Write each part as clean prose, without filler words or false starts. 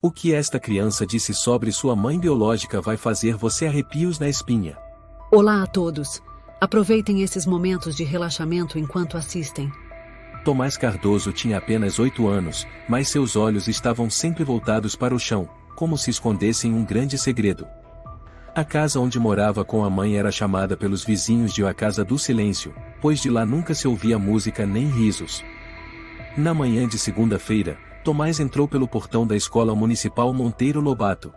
O que esta criança disse sobre sua mãe biológica vai fazer você arrepios na espinha. Olá a todos. Aproveitem esses momentos de relaxamento enquanto assistem. Tomás Cardoso tinha apenas 8 anos, mas seus olhos estavam sempre voltados para o chão, como se escondessem um grande segredo. A casa onde morava com a mãe era chamada pelos vizinhos de a Casa do Silêncio, pois de lá nunca se ouvia música nem risos. Na manhã de segunda-feira, Tomás entrou pelo portão da Escola Municipal Monteiro Lobato.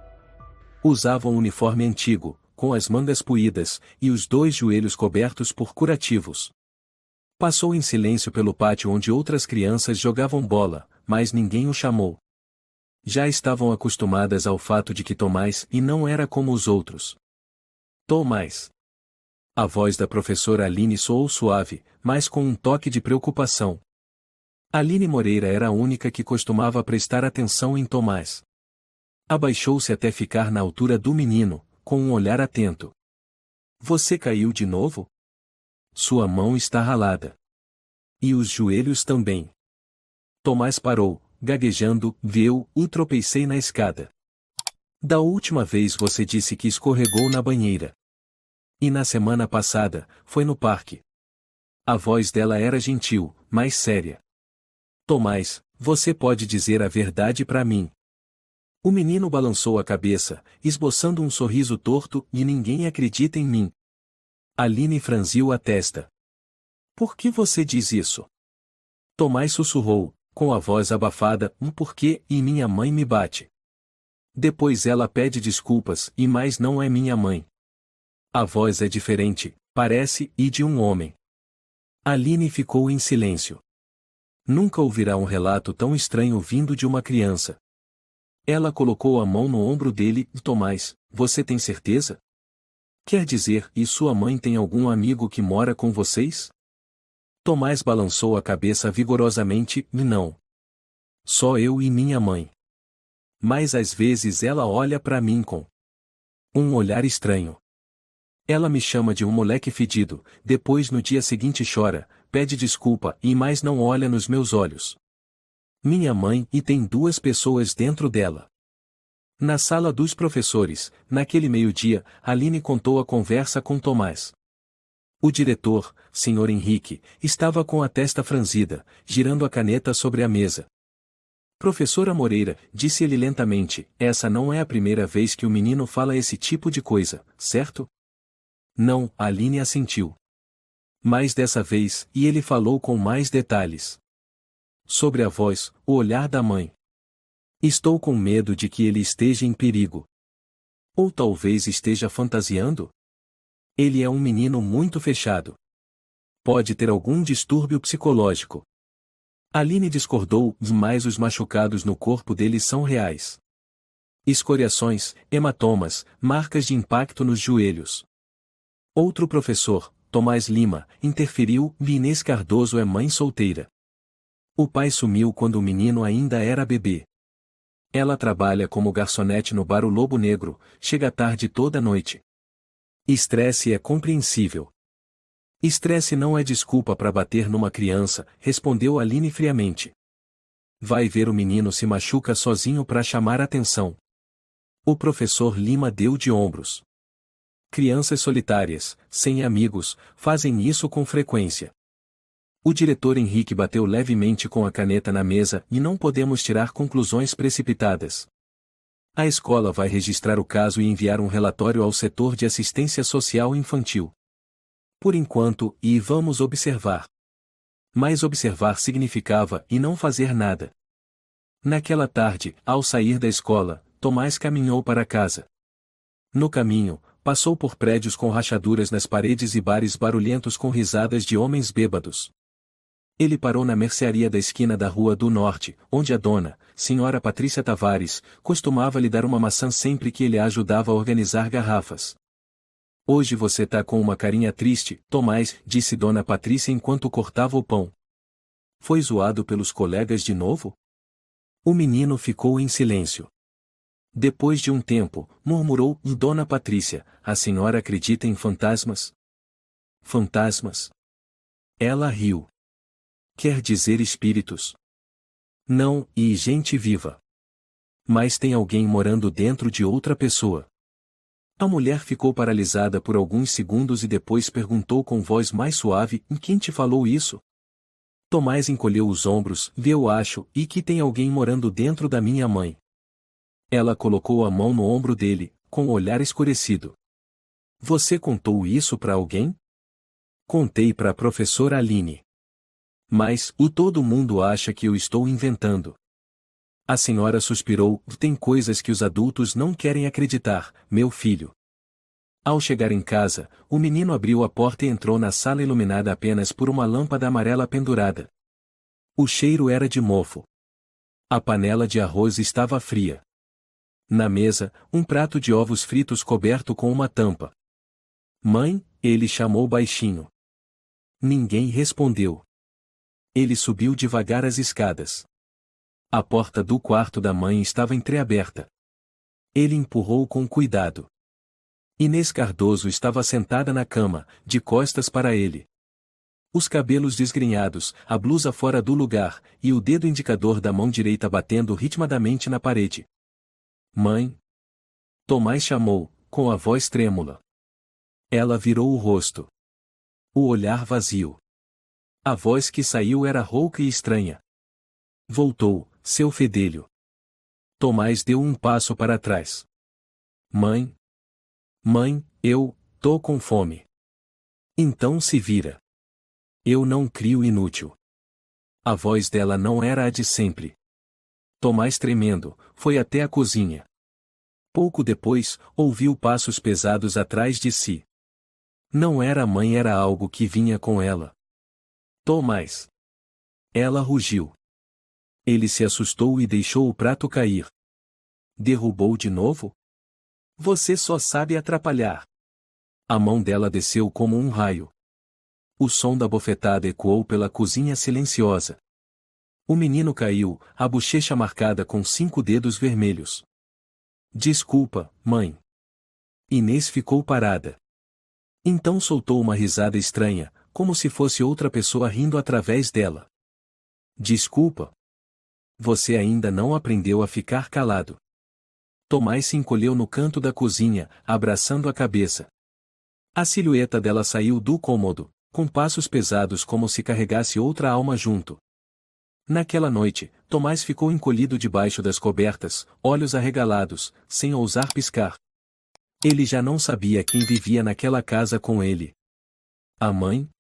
Usava um uniforme antigo, com as mangas puídas, e os 2 joelhos cobertos por curativos. Passou em silêncio pelo pátio onde outras crianças jogavam bola, mas ninguém o chamou. Já estavam acostumadas ao fato de que Tomás e não era como os outros. Tomás. A voz da professora Aline soou suave, mas com um toque de preocupação. Aline Moreira era a única que costumava prestar atenção em Tomás. Abaixou-se até ficar na altura do menino, com um olhar atento. Você caiu de novo? Sua mão está ralada. E os joelhos também. Tomás parou, gaguejando, e tropecei na escada. Da última vez você disse que escorregou na banheira. E na semana passada, foi no parque. A voz dela era gentil, mas séria. Tomás, você pode dizer a verdade para mim. O menino balançou a cabeça, esboçando um sorriso torto, e ninguém acredita em mim. Aline franziu a testa. Por que você diz isso? Tomás sussurrou, com a voz abafada, porque, e minha mãe me bate. Depois ela pede desculpas, mas não é minha mãe. A voz é diferente, parece, e de um homem. Aline ficou em silêncio. Nunca ouvirá um relato tão estranho vindo de uma criança. Ela colocou a mão no ombro dele, Tomás, você tem certeza? Quer dizer, e sua mãe tem algum amigo que mora com vocês? Tomás balançou a cabeça vigorosamente, não. Só eu e minha mãe. Mas às vezes ela olha para mim com um olhar estranho. Ela me chama de um moleque fedido, depois no dia seguinte chora, pede desculpa e mais não olha nos meus olhos. Minha mãe e tem 2 pessoas dentro dela. Na sala dos professores, naquele meio-dia, Aline contou a conversa com Tomás. O diretor, Sr. Henrique, estava com a testa franzida, girando a caneta sobre a mesa. Professora Moreira, disse ele lentamente, essa não é a primeira vez que o menino fala esse tipo de coisa, certo? Não, Aline assentiu. Mas dessa vez, e ele falou com mais detalhes. Sobre a voz, o olhar da mãe. Estou com medo de que ele esteja em perigo. Ou talvez esteja fantasiando? Ele é um menino muito fechado. Pode ter algum distúrbio psicológico. Aline discordou, mas os machucados no corpo dele são reais. Escoriações, hematomas, marcas de impacto nos joelhos. Outro professor, Tomás Lima, interferiu, Inês Cardoso é mãe solteira. O pai sumiu quando o menino ainda era bebê. Ela trabalha como garçonete no bar O Lobo Negro, chega tarde toda noite. Estresse é compreensível. Estresse não é desculpa para bater numa criança, respondeu Aline friamente. Vai ver o menino se machuca sozinho para chamar atenção. O professor Lima deu de ombros. Crianças solitárias, sem amigos, fazem isso com frequência. O diretor Henrique bateu levemente com a caneta na mesa e não podemos tirar conclusões precipitadas. A escola vai registrar o caso e enviar um relatório ao setor de assistência social infantil. Por enquanto, e vamos observar. Mas observar significava e não fazer nada. Naquela tarde, ao sair da escola, Tomás caminhou para casa. No caminho, passou por prédios com rachaduras nas paredes e bares barulhentos com risadas de homens bêbados. Ele parou na mercearia da esquina da Rua do Norte, onde a dona, senhora Patrícia Tavares, costumava lhe dar uma maçã sempre que ele a ajudava a organizar garrafas. Hoje você tá com uma carinha triste, Tomás, disse dona Patrícia enquanto cortava o pão. Foi zoado pelos colegas de novo? O menino ficou em silêncio. Depois de um tempo, murmurou, dona Patrícia, a senhora acredita em fantasmas? Fantasmas? Ela riu. Quer dizer espíritos? Não, e gente viva. Mas tem alguém morando dentro de outra pessoa. A mulher ficou paralisada por alguns segundos e depois perguntou com voz mais suave: quem te falou isso? Tomás encolheu os ombros: eu acho, e que tem alguém morando dentro da minha mãe. Ela colocou a mão no ombro dele, com o olhar escurecido. Você contou isso para alguém? Contei para a professora Aline. Mas, todo mundo acha que eu estou inventando. A senhora suspirou: tem coisas que os adultos não querem acreditar, meu filho. Ao chegar em casa, o menino abriu a porta e entrou na sala iluminada apenas por uma lâmpada amarela pendurada. O cheiro era de mofo. A panela de arroz estava fria. Na mesa, um prato de ovos fritos coberto com uma tampa. Mãe, ele chamou baixinho. Ninguém respondeu. Ele subiu devagar as escadas. A porta do quarto da mãe estava entreaberta. Ele empurrou com cuidado. Inês Cardoso estava sentada na cama, de costas para ele. Os cabelos desgrenhados, a blusa fora do lugar, e o dedo indicador da mão direita batendo ritmadamente na parede. Mãe? Tomás chamou, com a voz trêmula. Ela virou o rosto. O olhar vazio. A voz que saiu era rouca e estranha. Voltou, seu fedelho. Tomás deu um passo para trás. Mãe? Mãe, eu tô com fome. Então se vira. Eu não crio inútil. A voz dela não era a de sempre. Tomás, tremendo, foi até a cozinha. Pouco depois, ouviu passos pesados atrás de si. Não era a mãe, era algo que vinha com ela. Tomás. Ela rugiu. Ele se assustou e deixou o prato cair. Derrubou de novo? Você só sabe atrapalhar. A mão dela desceu como um raio. O som da bofetada ecoou pela cozinha silenciosa. O menino caiu, a bochecha marcada com 5 dedos vermelhos. Desculpa, mãe. Inês ficou parada. Então soltou uma risada estranha, como se fosse outra pessoa rindo através dela. Desculpa. Você ainda não aprendeu a ficar calado. Tomás se encolheu no canto da cozinha, abraçando a cabeça. A silhueta dela saiu do cômodo, com passos pesados como se carregasse outra alma junto. Naquela noite, Tomás ficou encolhido debaixo das cobertas, olhos arregalados, sem ousar piscar. Ele já não sabia quem vivia naquela casa com ele. A mãe?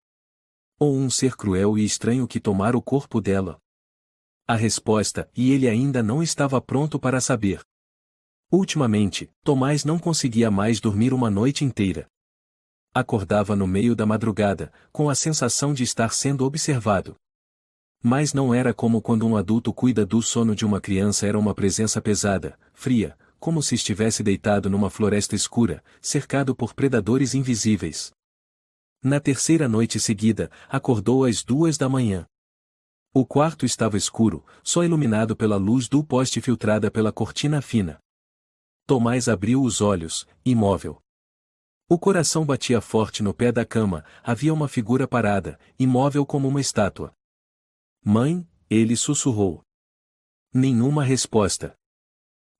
Ou um ser cruel e estranho que tomara o corpo dela? A resposta, e ele ainda não estava pronto para saber. Ultimamente, Tomás não conseguia mais dormir uma noite inteira. Acordava no meio da madrugada, com a sensação de estar sendo observado. Mas não era como quando um adulto cuida do sono de uma criança, era uma presença pesada, fria, como se estivesse deitado numa floresta escura, cercado por predadores invisíveis. Na terceira noite seguida, acordou às 2 da manhã. O quarto estava escuro, só iluminado pela luz do poste filtrada pela cortina fina. Tomás abriu os olhos, imóvel. O coração batia forte no pé da cama, havia uma figura parada, imóvel como uma estátua. Mãe, ele sussurrou. Nenhuma resposta.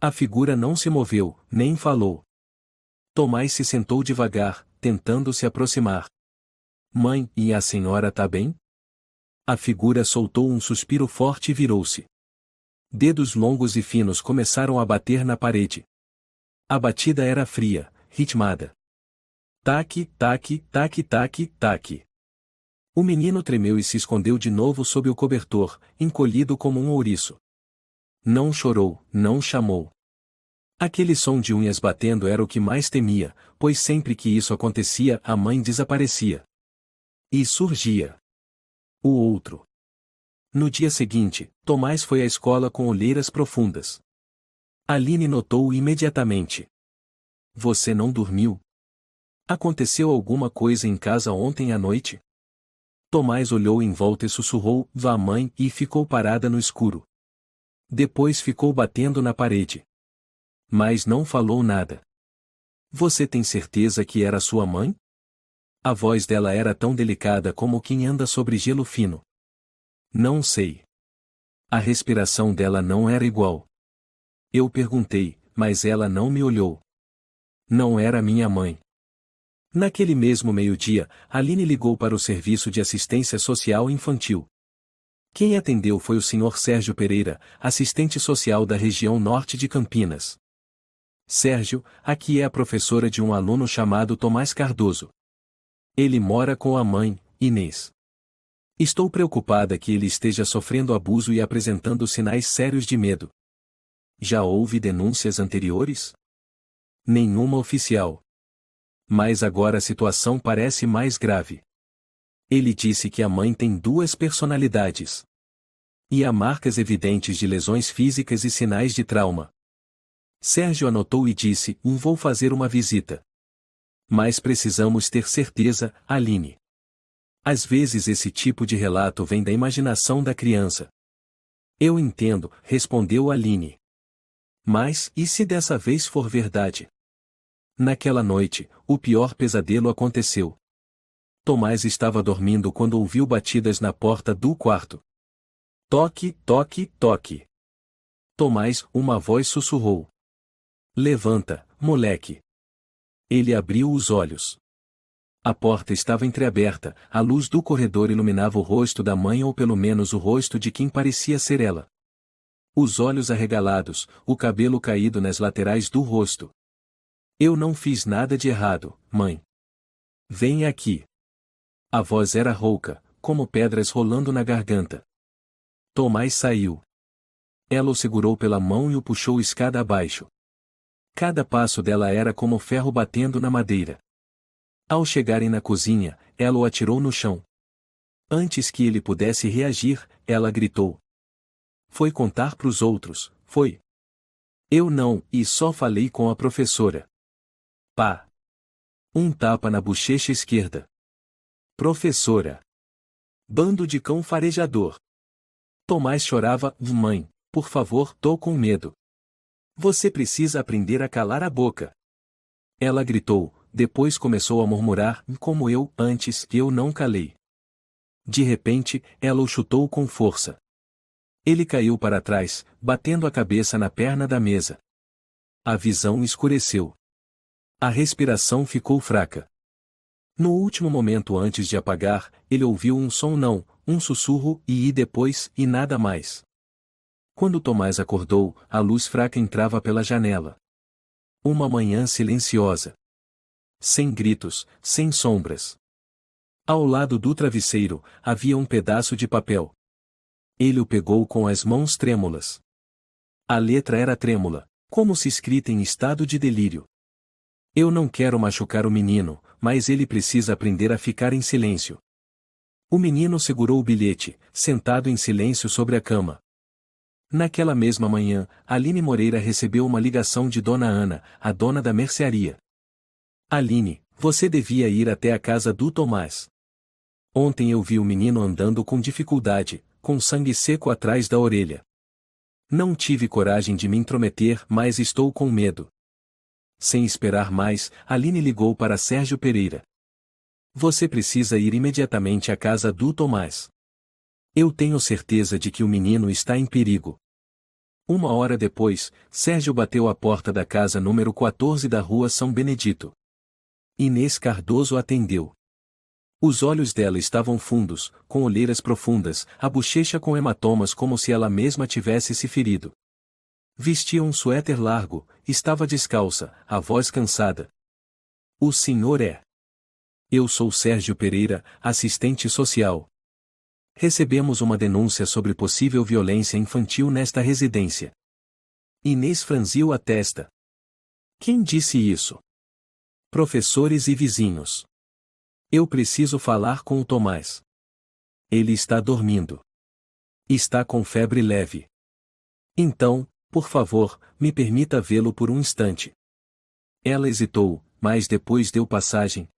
A figura não se moveu, nem falou. Tomás se sentou devagar, tentando se aproximar. Mãe, e a senhora tá bem? A figura soltou um suspiro forte e virou-se. Dedos longos e finos começaram a bater na parede. A batida era fria, ritmada. Taque, taque, taque, taque, taque. O menino tremeu e se escondeu de novo sob o cobertor, encolhido como um ouriço. Não chorou, não chamou. Aquele som de unhas batendo era o que mais temia, pois sempre que isso acontecia, a mãe desaparecia. E surgia o outro. No dia seguinte, Tomás foi à escola com olheiras profundas. Aline notou imediatamente. Você não dormiu? Aconteceu alguma coisa em casa ontem à noite? Tomás olhou em volta e sussurrou, vá mãe, e ficou parada no escuro. Depois ficou batendo na parede. Mas não falou nada. Você tem certeza que era sua mãe? A voz dela era tão delicada como quem anda sobre gelo fino. Não sei. A respiração dela não era igual. Eu perguntei, mas ela não me olhou. Não era minha mãe. Naquele mesmo meio-dia, Aline ligou para o Serviço de Assistência Social Infantil. Quem atendeu foi o Sr. Sérgio Pereira, assistente social da região norte de Campinas. Sérgio, aqui é a professora de um aluno chamado Tomás Cardoso. Ele mora com a mãe, Inês. Estou preocupada que ele esteja sofrendo abuso e apresentando sinais sérios de medo. Já houve denúncias anteriores? Nenhuma oficial. Mas agora a situação parece mais grave. Ele disse que a mãe tem duas personalidades. E há marcas evidentes de lesões físicas e sinais de trauma. Sérgio anotou e disse: vou fazer uma visita. Mas precisamos ter certeza, Aline. Às vezes esse tipo de relato vem da imaginação da criança. Eu entendo, respondeu Aline. Mas, e se dessa vez for verdade? Naquela noite, o pior pesadelo aconteceu. Tomás estava dormindo quando ouviu batidas na porta do quarto. Toque, toque, toque. Tomás, uma voz sussurrou. Levanta, moleque. Ele abriu os olhos. A porta estava entreaberta, a luz do corredor iluminava o rosto da mãe ou pelo menos o rosto de quem parecia ser ela. Os olhos arregalados, o cabelo caído nas laterais do rosto. Eu não fiz nada de errado, mãe. Venha aqui. A voz era rouca, como pedras rolando na garganta. Tomás saiu. Ela o segurou pela mão e o puxou escada abaixo. Cada passo dela era como ferro batendo na madeira. Ao chegarem na cozinha, ela o atirou no chão. Antes que ele pudesse reagir, ela gritou. Foi contar pros outros, foi? Eu não, e só falei com a professora. Pá! Um tapa na bochecha esquerda. Professora! Bando de cão farejador! Tomás chorava, mãe, por favor, tô com medo. Você precisa aprender a calar a boca. Ela gritou, depois começou a murmurar, como eu, antes, eu não calei. De repente, ela o chutou com força. Ele caiu para trás, batendo a cabeça na perna da mesa. A visão escureceu. A respiração ficou fraca. No último momento antes de apagar, ele ouviu um som não, um sussurro, e depois, e nada mais. Quando Tomás acordou, a luz fraca entrava pela janela. Uma manhã silenciosa. Sem gritos, sem sombras. Ao lado do travesseiro, havia um pedaço de papel. Ele o pegou com as mãos trêmulas. A letra era trêmula, como se escrita em estado de delírio. Eu não quero machucar o menino, mas ele precisa aprender a ficar em silêncio. O menino segurou o bilhete, sentado em silêncio sobre a cama. Naquela mesma manhã, Aline Moreira recebeu uma ligação de Dona Ana, a dona da mercearia. Aline, você devia ir até a casa do Tomás. Ontem eu vi o menino andando com dificuldade, com sangue seco atrás da orelha. Não tive coragem de me intrometer, mas estou com medo. Sem esperar mais, Aline ligou para Sérgio Pereira. Você precisa ir imediatamente à casa do Tomás. Eu tenho certeza de que o menino está em perigo. Uma hora depois, Sérgio bateu à porta da casa número 14 da rua São Benedito. Inês Cardoso atendeu. Os olhos dela estavam fundos, com olheiras profundas, a bochecha com hematomas como se ela mesma tivesse se ferido. Vestia um suéter largo, estava descalça, a voz cansada. O senhor é? Eu sou Sérgio Pereira, assistente social. Recebemos uma denúncia sobre possível violência infantil nesta residência. Inês franziu a testa. Quem disse isso? Professores e vizinhos. Eu preciso falar com o Tomás. Ele está dormindo. Está com febre leve. Então, por favor, me permita vê-lo por um instante. Ela hesitou, mas depois deu passagem.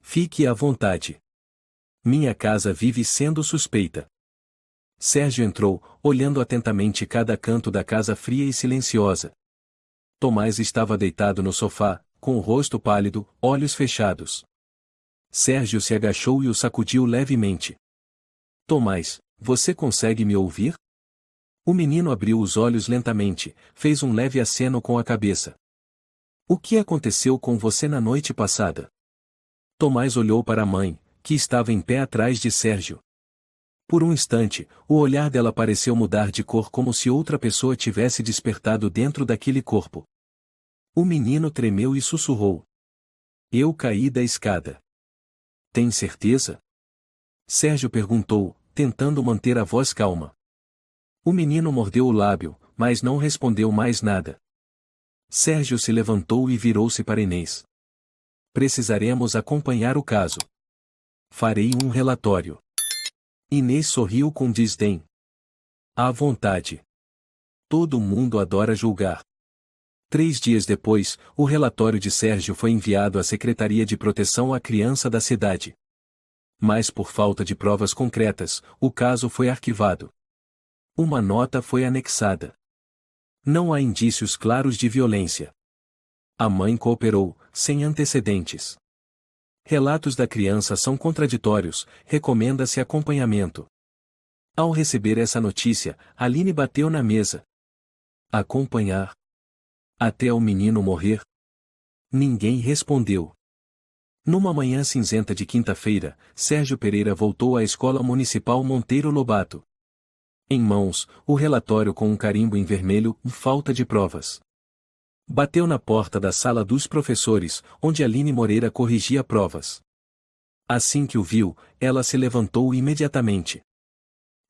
Fique à vontade. Minha casa vive sendo suspeita. Sérgio entrou, olhando atentamente cada canto da casa fria e silenciosa. Tomás estava deitado no sofá, com o rosto pálido, olhos fechados. Sérgio se agachou e o sacudiu levemente. Tomás, você consegue me ouvir? O menino abriu os olhos lentamente, fez um leve aceno com a cabeça. O que aconteceu com você na noite passada? Tomás olhou para a mãe, que estava em pé atrás de Sérgio. Por um instante, o olhar dela pareceu mudar de cor como se outra pessoa tivesse despertado dentro daquele corpo. O menino tremeu e sussurrou. Eu caí da escada. Tem certeza? Sérgio perguntou, tentando manter a voz calma. O menino mordeu o lábio, mas não respondeu mais nada. Sérgio se levantou e virou-se para Inês. Precisaremos acompanhar o caso. Farei um relatório. Inês sorriu com desdém. À vontade. Todo mundo adora julgar. 3 dias depois, o relatório de Sérgio foi enviado à Secretaria de Proteção à Criança da cidade. Mas por falta de provas concretas, o caso foi arquivado. Uma nota foi anexada. Não há indícios claros de violência. A mãe cooperou, sem antecedentes. Relatos da criança são contraditórios, recomenda-se acompanhamento. Ao receber essa notícia, Aline bateu na mesa. Acompanhar? Até o menino morrer? Ninguém respondeu. Numa manhã cinzenta de quinta-feira, Sérgio Pereira voltou à Escola Municipal Monteiro Lobato. Em mãos, o relatório com um carimbo em vermelho, falta de provas. Bateu na porta da sala dos professores, onde Aline Moreira corrigia provas. Assim que o viu, ela se levantou imediatamente.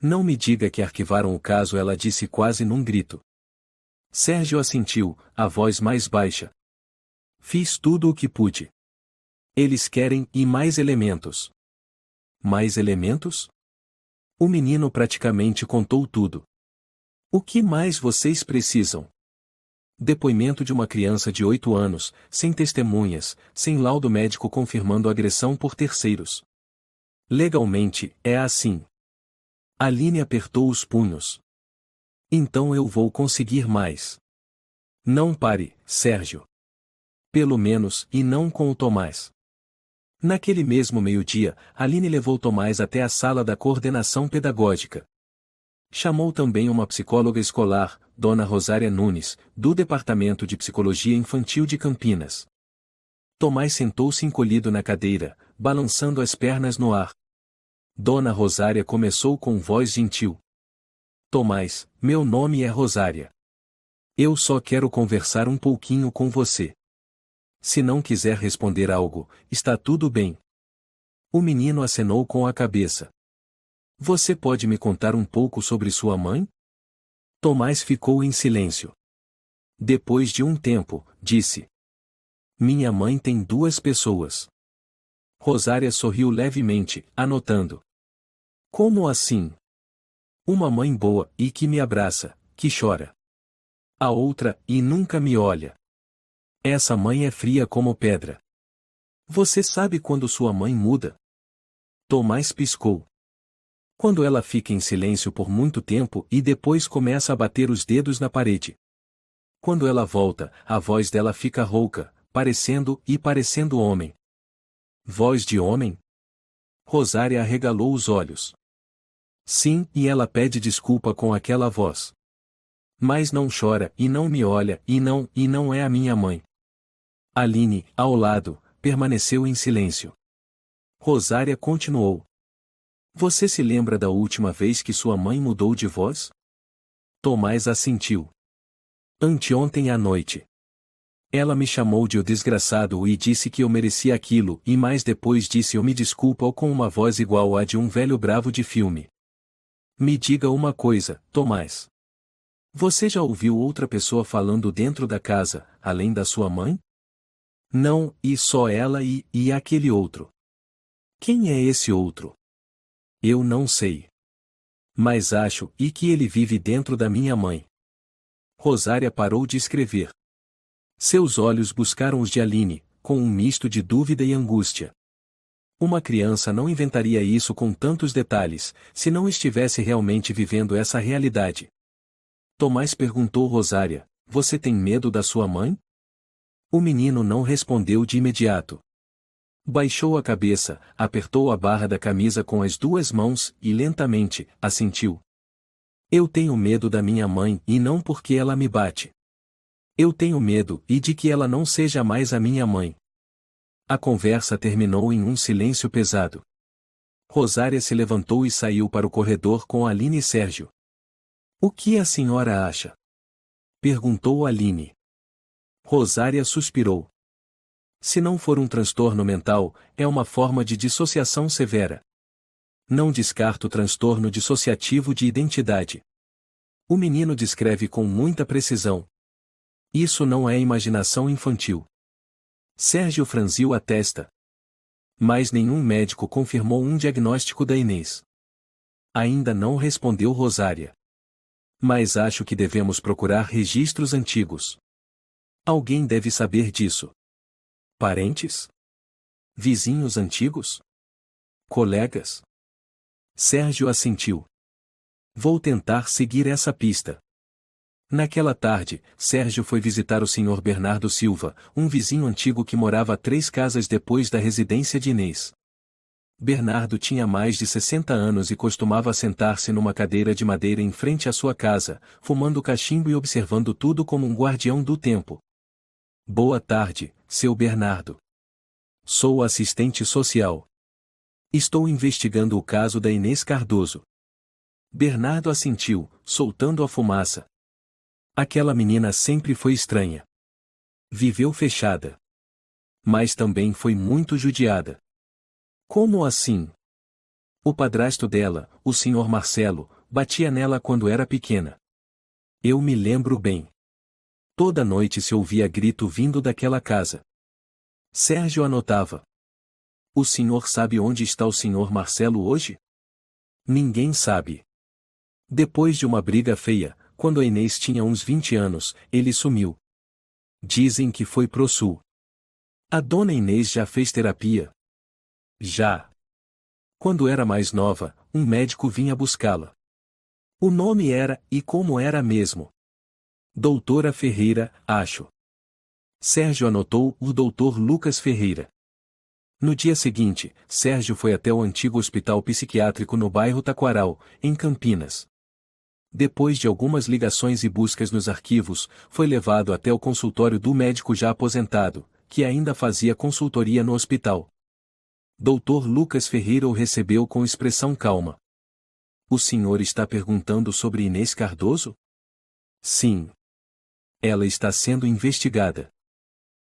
Não me diga que arquivaram o caso, ela disse quase num grito. Sérgio assentiu, a voz mais baixa. Fiz tudo o que pude. Eles querem e mais elementos. Mais elementos? O menino praticamente contou tudo. O que mais vocês precisam? Depoimento de uma criança de 8 anos, sem testemunhas, sem laudo médico confirmando agressão por terceiros. Legalmente, é assim. Aline apertou os punhos. Então eu vou conseguir mais. Não pare, Sérgio. Pelo menos, e não com o Tomás. Naquele mesmo meio-dia, Aline levou Tomás até a sala da coordenação pedagógica. Chamou também uma psicóloga escolar, Dona Rosária Nunes, do Departamento de Psicologia Infantil de Campinas. Tomás sentou-se encolhido na cadeira, balançando as pernas no ar. Dona Rosária começou com voz gentil. Tomás, meu nome é Rosária. Eu só quero conversar um pouquinho com você. Se não quiser responder algo, está tudo bem. O menino acenou com a cabeça. Você pode me contar um pouco sobre sua mãe? Tomás ficou em silêncio. Depois de um tempo, disse. Minha mãe tem 2 pessoas. Rosária sorriu levemente, anotando. Como assim? Uma mãe boa, e que me abraça, que chora. A outra, e nunca me olha. Essa mãe é fria como pedra. Você sabe quando sua mãe muda? Tomás piscou. Quando ela fica em silêncio por muito tempo e depois começa a bater os dedos na parede. Quando ela volta, a voz dela fica rouca, parecendo homem. Voz de homem? Rosária arregalou os olhos. Sim, e ela pede desculpa com aquela voz. Mas não chora, e não me olha, e não é a minha mãe. Aline, ao lado, permaneceu em silêncio. Rosária continuou. Você se lembra da última vez que sua mãe mudou de voz? Tomás assentiu. Anteontem à noite. Ela me chamou de o desgraçado e disse que eu merecia aquilo, e mais depois disse eu me desculpa com uma voz igual à de um velho bravo de filme. Me diga uma coisa, Tomás. Você já ouviu outra pessoa falando dentro da casa, além da sua mãe? Não, e só ela e aquele outro. Quem é esse outro? Eu não sei. Mas acho e que ele vive dentro da minha mãe. Rosária parou de escrever. Seus olhos buscaram os de Aline, com um misto de dúvida e angústia. Uma criança não inventaria isso com tantos detalhes, se não estivesse realmente vivendo essa realidade. Tomás perguntou Rosária, você tem medo da sua mãe? O menino não respondeu de imediato. Baixou a cabeça, apertou a barra da camisa com as 2 mãos e lentamente assentiu. Eu tenho medo da minha mãe e não porque ela me bate. Eu tenho medo e de que ela não seja mais a minha mãe. A conversa terminou em um silêncio pesado. Rosária se levantou e saiu para o corredor com Aline e Sérgio. O que a senhora acha? Perguntou Aline. Rosária suspirou. Se não for um transtorno mental, é uma forma de dissociação severa. Não descarto transtorno dissociativo de identidade. O menino descreve com muita precisão. Isso não é imaginação infantil. Sérgio franziu a testa. Mas nenhum médico confirmou um diagnóstico da Inês. Ainda não respondeu Rosária. Mas acho que devemos procurar registros antigos. Alguém deve saber disso. Parentes? Vizinhos antigos? Colegas? Sérgio assentiu. Vou tentar seguir essa pista. Naquela tarde, Sérgio foi visitar o Sr. Bernardo Silva, um vizinho antigo que morava 3 casas depois da residência de Inês. Bernardo tinha mais de 60 anos e costumava sentar-se numa cadeira de madeira em frente à sua casa, fumando cachimbo e observando tudo como um guardião do tempo. Boa tarde, seu Bernardo. Sou assistente social. Estou investigando o caso da Inês Cardoso. Bernardo assentiu, soltando a fumaça. Aquela menina sempre foi estranha. Viveu fechada. Mas também foi muito judiada. Como assim? O padrasto dela, o Sr. Marcelo, batia nela quando era pequena. Eu me lembro bem. Toda noite se ouvia grito vindo daquela casa. Sérgio anotava. O senhor sabe onde está o Sr. Marcelo hoje? Ninguém sabe. Depois de uma briga feia, quando a Inês tinha uns 20 anos, ele sumiu. Dizem que foi pro sul. A dona Inês já fez terapia? Já. Quando era mais nova, um médico vinha buscá-la. O nome era, e como era mesmo? Doutora Ferreira, acho. Sérgio anotou o Dr. Lucas Ferreira. No dia seguinte, Sérgio foi até o antigo hospital psiquiátrico no bairro Taquaral, em Campinas. Depois de algumas ligações e buscas nos arquivos, foi levado até o consultório do médico já aposentado, que ainda fazia consultoria no hospital. Dr. Lucas Ferreira o recebeu com expressão calma. O senhor está perguntando sobre Inês Cardoso? Sim. Ela está sendo investigada.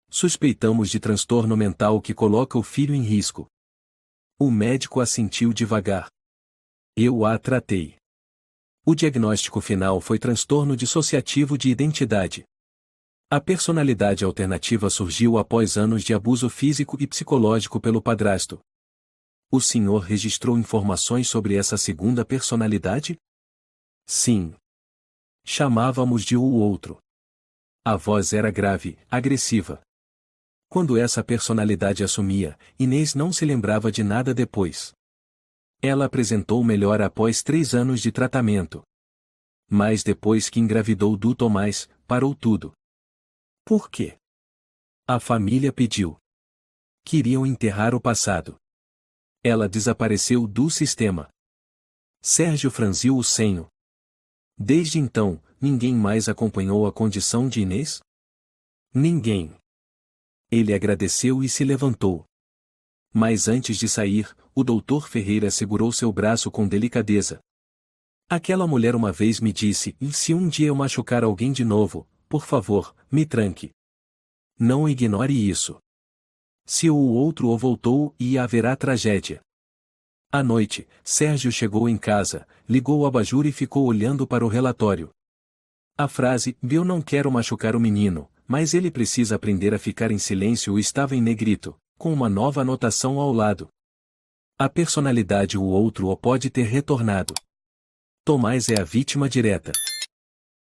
Suspeitamos de transtorno mental que coloca o filho em risco. O médico assentiu devagar. Eu a tratei. O diagnóstico final foi transtorno dissociativo de identidade. A personalidade alternativa surgiu após anos de abuso físico e psicológico pelo padrasto. O senhor registrou informações sobre essa segunda personalidade? Sim. Chamávamos de o outro. A voz era grave, agressiva. Quando essa personalidade assumia, Inês não se lembrava de nada depois. Ela apresentou melhor após 3 anos de tratamento. Mas depois que engravidou do Tomás, parou tudo. Por quê? A família pediu. Queriam enterrar o passado. Ela desapareceu do sistema. Sérgio franziu o senho. Desde então, ninguém mais acompanhou a condição de Inês? Ninguém. Ele agradeceu e se levantou. Mas antes de sair, o doutor Ferreira segurou seu braço com delicadeza. Aquela mulher uma vez me disse, e se um dia eu machucar alguém de novo, por favor, me tranque. Não ignore isso. Se o outro o voltou, e haverá tragédia. À noite, Sérgio chegou em casa, ligou o abajur e ficou olhando para o relatório. A frase, eu não quero machucar o menino, mas ele precisa aprender a ficar em silêncio estava em negrito, com uma nova anotação ao lado. A personalidade o outro o pode ter retornado. Tomás é a vítima direta.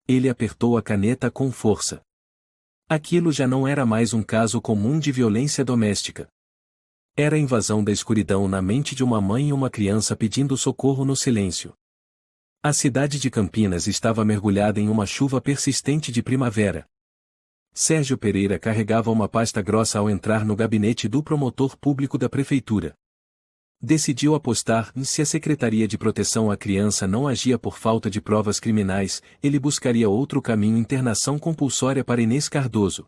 Ele apertou a caneta com força. Aquilo já não era mais um caso comum de violência doméstica. Era a invasão da escuridão na mente de uma mãe e uma criança pedindo socorro no silêncio. A cidade de Campinas estava mergulhada em uma chuva persistente de primavera. Sérgio Pereira carregava uma pasta grossa ao entrar no gabinete do promotor público da prefeitura. Decidiu apostar em se a Secretaria de Proteção à Criança não agia por falta de provas criminais, ele buscaria outro caminho: internação compulsória para Inês Cardoso.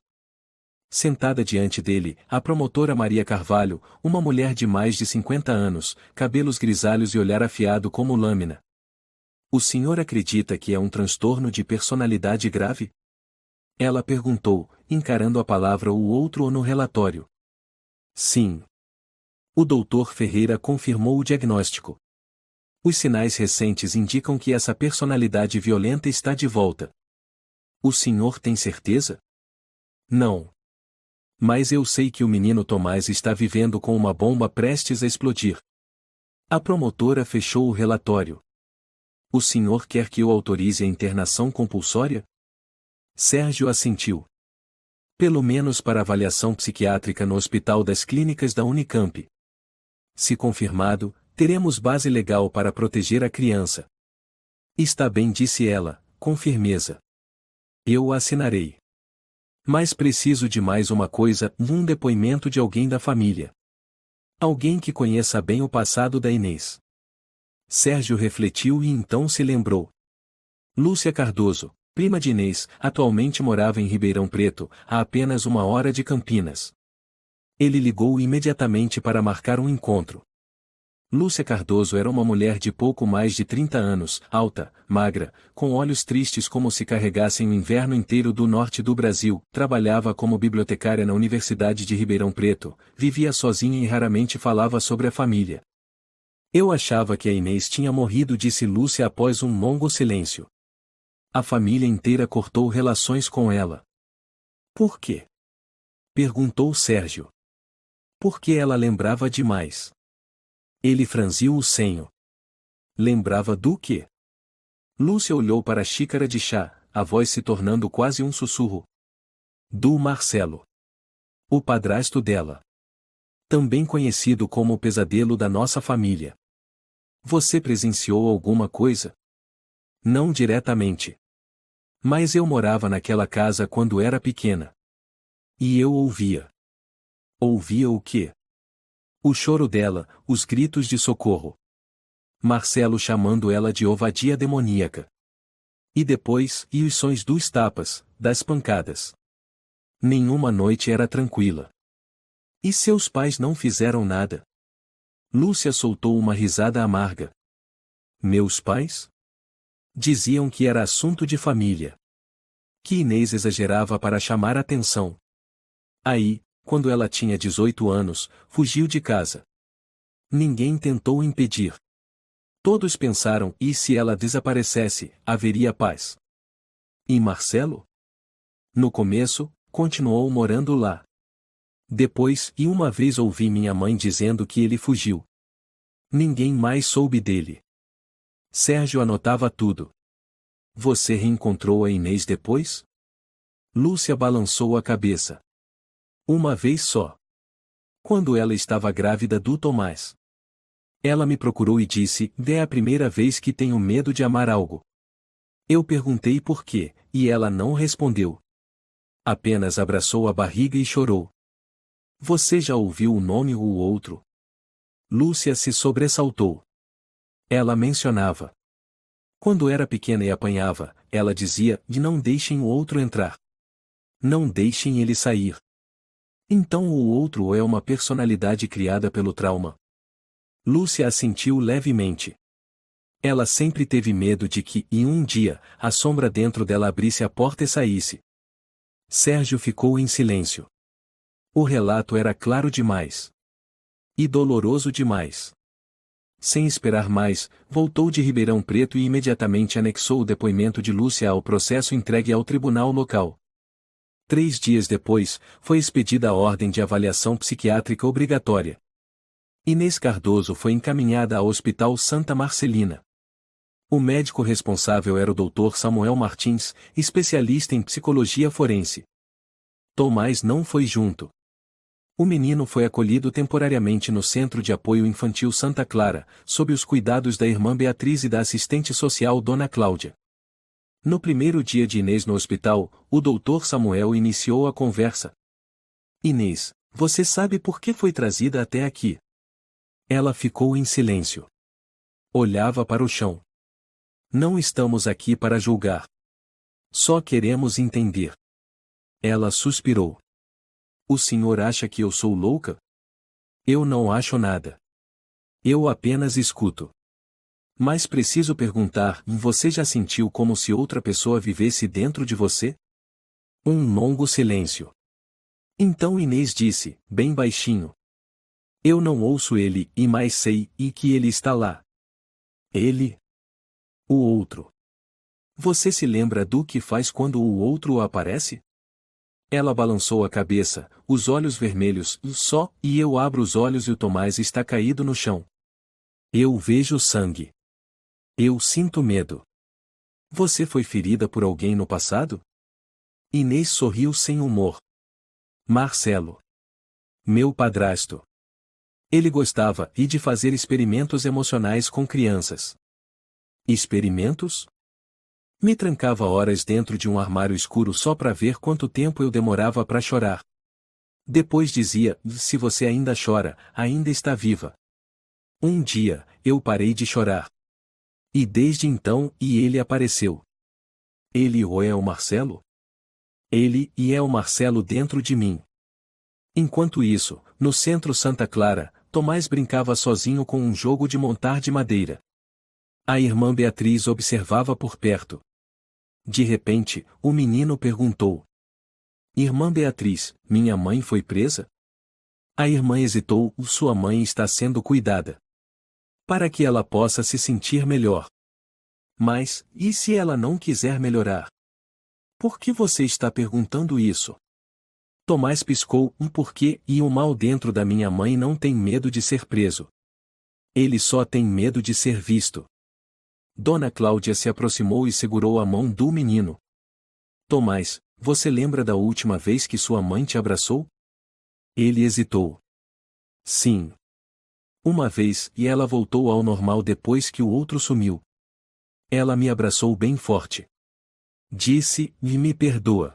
Sentada diante dele, a promotora Maria Carvalho, uma mulher de mais de 50 anos, cabelos grisalhos e olhar afiado como lâmina. O senhor acredita que é um transtorno de personalidade grave? Ela perguntou, encarando a palavra o outro no relatório. Sim. O doutor Ferreira confirmou o diagnóstico. Os sinais recentes indicam que essa personalidade violenta está de volta. O senhor tem certeza? Não. Mas eu sei que o menino Tomás está vivendo com uma bomba prestes a explodir. A promotora fechou o relatório. O senhor quer que eu autorize a internação compulsória? Sérgio assentiu. Pelo menos para avaliação psiquiátrica no Hospital das Clínicas da Unicamp. Se confirmado, teremos base legal para proteger a criança. Está bem, disse ela, com firmeza. Eu o assinarei. Mas preciso de mais uma coisa: um depoimento de alguém da família. Alguém que conheça bem o passado da Inês. Sérgio refletiu e então se lembrou. Lúcia Cardoso, prima de Inês, atualmente morava em Ribeirão Preto, a apenas 1 hora de Campinas. Ele ligou imediatamente para marcar um encontro. Lúcia Cardoso era uma mulher de pouco mais de 30 anos, alta, magra, com olhos tristes como se carregassem o inverno inteiro do norte do Brasil, trabalhava como bibliotecária na Universidade de Ribeirão Preto, vivia sozinha e raramente falava sobre a família. Eu achava que a Inês tinha morrido, disse Lúcia após um longo silêncio. A família inteira cortou relações com ela. Por quê? Perguntou Sérgio. Porque ela lembrava demais. Ele franziu o senho. Lembrava do quê? Lúcia olhou para a xícara de chá, a voz se tornando quase um sussurro. Do Marcelo. O padrasto dela. Também conhecido como o pesadelo da nossa família. Você presenciou alguma coisa? Não diretamente. Mas eu morava naquela casa quando era pequena. E eu ouvia. Ouvia o quê? O choro dela, os gritos de socorro. Marcelo chamando ela de ovadia demoníaca. E depois, e os sons dos tapas, das pancadas. Nenhuma noite era tranquila. E seus pais não fizeram nada? Lúcia soltou uma risada amarga. Meus pais? Diziam que era assunto de família. Que Inês exagerava para chamar atenção. Aí, quando ela tinha 18 anos, fugiu de casa. Ninguém tentou impedir. Todos pensaram, e se ela desaparecesse, haveria paz. E Marcelo? No começo, continuou morando lá. Depois, e uma vez ouvi minha mãe dizendo que ele fugiu. Ninguém mais soube dele. Sérgio anotava tudo. Você reencontrou a Inês depois? Lúcia balançou a cabeça. Uma vez só. Quando ela estava grávida do Tomás. Ela me procurou e disse, é a primeira vez que tenho medo de amar algo. Eu perguntei por quê, e ela não respondeu. Apenas abraçou a barriga e chorou. Você já ouviu o nome ou o outro? Lúcia se sobressaltou. Ela mencionava. Quando era pequena e apanhava, ela dizia, não deixem o outro entrar. Não deixem ele sair. Então o outro é uma personalidade criada pelo trauma. Lúcia assentiu levemente. Ela sempre teve medo de que, em um dia, a sombra dentro dela abrisse a porta e saísse. Sérgio ficou em silêncio. O relato era claro demais. E doloroso demais. Sem esperar mais, voltou de Ribeirão Preto e imediatamente anexou o depoimento de Lúcia ao processo entregue ao tribunal local. 3 dias depois, foi expedida a ordem de avaliação psiquiátrica obrigatória. Inês Cardoso foi encaminhada ao Hospital Santa Marcelina. O médico responsável era o Dr. Samuel Martins, especialista em psicologia forense. Tomás não foi junto. O menino foi acolhido temporariamente no Centro de Apoio Infantil Santa Clara, sob os cuidados da irmã Beatriz e da assistente social Dona Cláudia. No primeiro dia de Inês no hospital, o Dr. Samuel iniciou a conversa. Inês, você sabe por que foi trazida até aqui? Ela ficou em silêncio. Olhava para o chão. Não estamos aqui para julgar. Só queremos entender. Ela suspirou. O senhor acha que eu sou louca? Eu não acho nada. Eu apenas escuto. Mas preciso perguntar, você já sentiu como se outra pessoa vivesse dentro de você? Um longo silêncio. Então Inês disse, bem baixinho. Eu não ouço ele, e mais sei, e que ele está lá. Ele? O outro. Você se lembra do que faz quando o outro aparece? Ela balançou a cabeça, os olhos vermelhos, e eu abro os olhos e o Tomás está caído no chão. Eu vejo sangue. Eu sinto medo. Você foi ferida por alguém no passado? Inês sorriu sem humor. Marcelo. Meu padrasto. Ele gostava de fazer experimentos emocionais com crianças. Experimentos? Me trancava horas dentro de um armário escuro só para ver quanto tempo eu demorava para chorar. Depois dizia, se você ainda chora, ainda está viva. Um dia, eu parei de chorar. E desde então, ele apareceu. Ele ou é o Marcelo? Ele é o Marcelo dentro de mim. Enquanto isso, no centro Santa Clara, Tomás brincava sozinho com um jogo de montar de madeira. A irmã Beatriz observava por perto. De repente, o menino perguntou. Irmã Beatriz, minha mãe foi presa? A irmã hesitou, sua mãe está sendo cuidada. Para que ela possa se sentir melhor. Mas, e se ela não quiser melhorar? Por que você está perguntando isso? Tomás piscou, porquê, e o mal dentro da minha mãe não tem medo de ser preso. Ele só tem medo de ser visto. Dona Cláudia se aproximou e segurou a mão do menino. Tomás, você lembra da última vez que sua mãe te abraçou? Ele hesitou. Sim. Uma vez, e ela voltou ao normal depois que o outro sumiu. Ela me abraçou bem forte. Disse, me perdoa.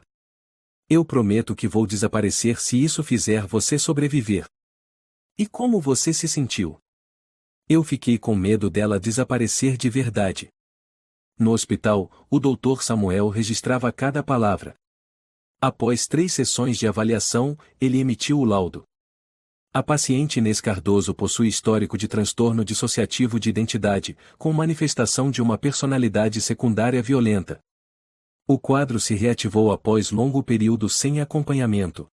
Eu prometo que vou desaparecer se isso fizer você sobreviver. E como você se sentiu? Eu fiquei com medo dela desaparecer de verdade. No hospital, o Dr. Samuel registrava cada palavra. Após 3 sessões de avaliação, ele emitiu o laudo. A paciente Inês Cardoso possui histórico de transtorno dissociativo de identidade, com manifestação de uma personalidade secundária violenta. O quadro se reativou após longo período sem acompanhamento.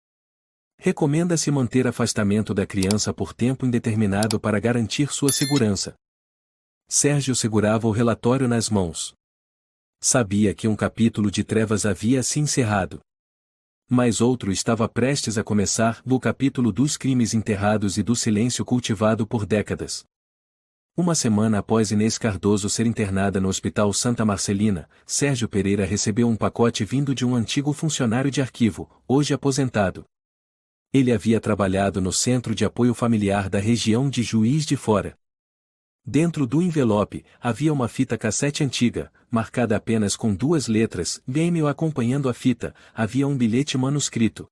Recomenda-se manter afastamento da criança por tempo indeterminado para garantir sua segurança. Sérgio segurava o relatório nas mãos. Sabia que um capítulo de trevas havia se encerrado. Mas outro estava prestes a começar, no capítulo dos crimes enterrados e do silêncio cultivado por décadas. Uma semana após Inês Cardoso ser internada no Hospital Santa Marcelina, Sérgio Pereira recebeu um pacote vindo de um antigo funcionário de arquivo, hoje aposentado. Ele havia trabalhado no Centro de Apoio Familiar da região de Juiz de Fora. Dentro do envelope, havia uma fita cassete antiga, marcada apenas com 2 letras, e acompanhando a fita, havia um bilhete manuscrito.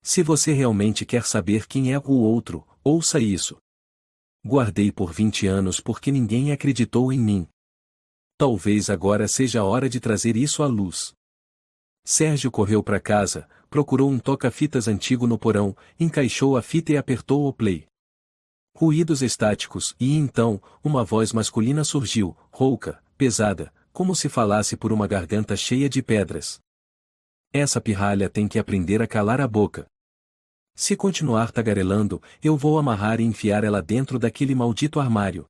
Se você realmente quer saber quem é o outro, ouça isso. Guardei por 20 anos porque ninguém acreditou em mim. Talvez agora seja a hora de trazer isso à luz. Sérgio correu para casa, procurou um toca-fitas antigo no porão, encaixou a fita e apertou o play. Ruídos estáticos, e então, uma voz masculina surgiu, rouca, pesada, como se falasse por uma garganta cheia de pedras. Essa pirralha tem que aprender a calar a boca. Se continuar tagarelando, eu vou amarrar e enfiar ela dentro daquele maldito armário.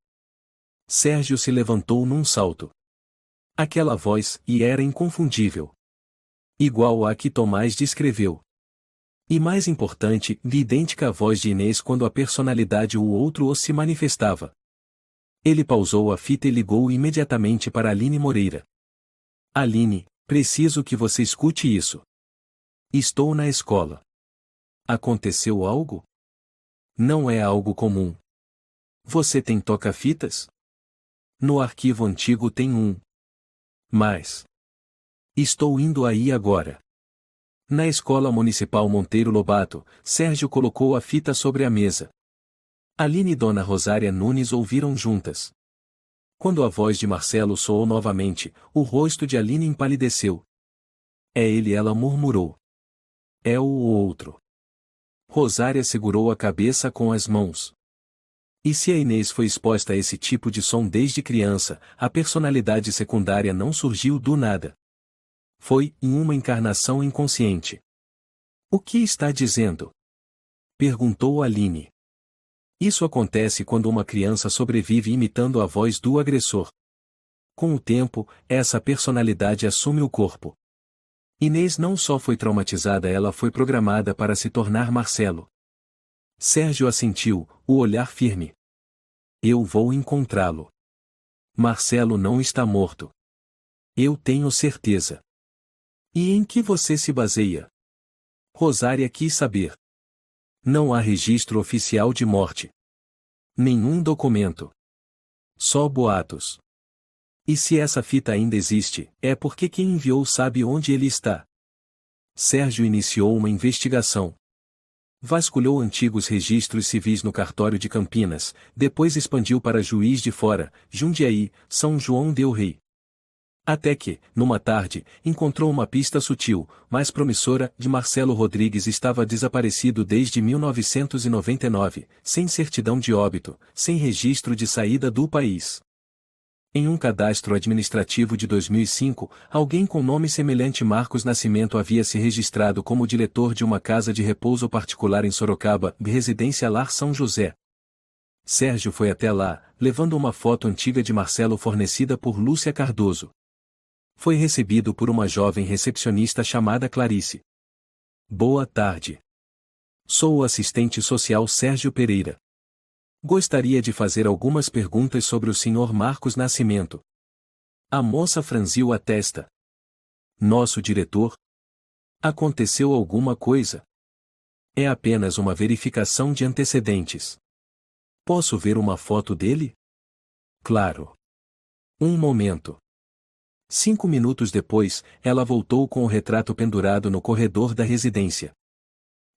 Sérgio se levantou num salto. Aquela voz, era inconfundível. Igual à que Tomás descreveu. E mais importante, idêntica à voz de Inês quando a personalidade ou outro se manifestava. Ele pausou a fita e ligou imediatamente para Aline Moreira. Aline, preciso que você escute isso. Estou na escola. Aconteceu algo? Não é algo comum. Você tem toca-fitas? No arquivo antigo tem um. Mas estou indo aí agora. Na Escola Municipal Monteiro Lobato, Sérgio colocou a fita sobre a mesa. Aline e Dona Rosária Nunes ouviram juntas. Quando a voz de Marcelo soou novamente, o rosto de Aline empalideceu. É ele, ela murmurou. É o outro. Rosária segurou a cabeça com as mãos. E se a Inês foi exposta a esse tipo de som desde criança, a personalidade secundária não surgiu do nada. Foi, em uma encarnação inconsciente. O que está dizendo? Perguntou Aline. Isso acontece quando uma criança sobrevive imitando a voz do agressor. Com o tempo, essa personalidade assume o corpo. Inês não só foi traumatizada, ela foi programada para se tornar Marcelo. Sérgio assentiu, o olhar firme. Eu vou encontrá-lo. Marcelo não está morto. Eu tenho certeza. E em que você se baseia? Rosária quis saber. Não há registro oficial de morte. Nenhum documento. Só boatos. E se essa fita ainda existe, é porque quem enviou sabe onde ele está. Sérgio iniciou uma investigação. Vasculhou antigos registros civis no cartório de Campinas, depois expandiu para Juiz de Fora, Jundiaí, São João del Rei. Até que, numa tarde, encontrou uma pista sutil, mas promissora, de Marcelo Rodrigues estava desaparecido desde 1999, sem certidão de óbito, sem registro de saída do país. Em um cadastro administrativo de 2005, alguém com nome semelhante Marcos Nascimento havia se registrado como diretor de uma casa de repouso particular em Sorocaba, Residência Lar São José. Sérgio foi até lá, levando uma foto antiga de Marcelo fornecida por Lúcia Cardoso. Foi recebido por uma jovem recepcionista chamada Clarice. Boa tarde. Sou o assistente social Sérgio Pereira. Gostaria de fazer algumas perguntas sobre o Sr. Marcos Nascimento. A moça franziu a testa. Nosso diretor? Aconteceu alguma coisa? É apenas uma verificação de antecedentes. Posso ver uma foto dele? Claro. Um momento. 5 minutos depois, ela voltou com o retrato pendurado no corredor da residência.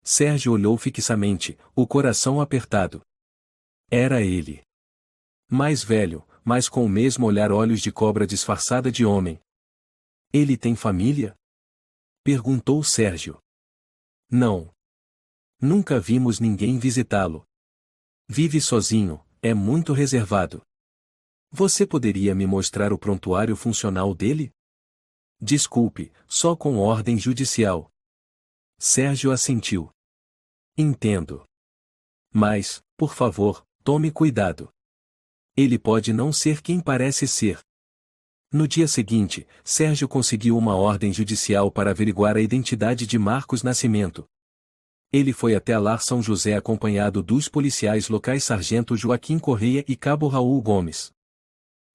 Sérgio olhou fixamente, o coração apertado. Era ele. Mais velho, mas com o mesmo olhar, olhos de cobra disfarçada de homem. Ele tem família? Perguntou Sérgio. Não. Nunca vimos ninguém visitá-lo. Vive sozinho, é muito reservado. Você poderia me mostrar o prontuário funcional dele? Desculpe, só com ordem judicial. Sérgio assentiu. Entendo. Mas, por favor, tome cuidado. Ele pode não ser quem parece ser. No dia seguinte, Sérgio conseguiu uma ordem judicial para averiguar a identidade de Marcos Nascimento. Ele foi até a Lar São José acompanhado dos policiais locais Sargento Joaquim Correia e Cabo Raul Gomes.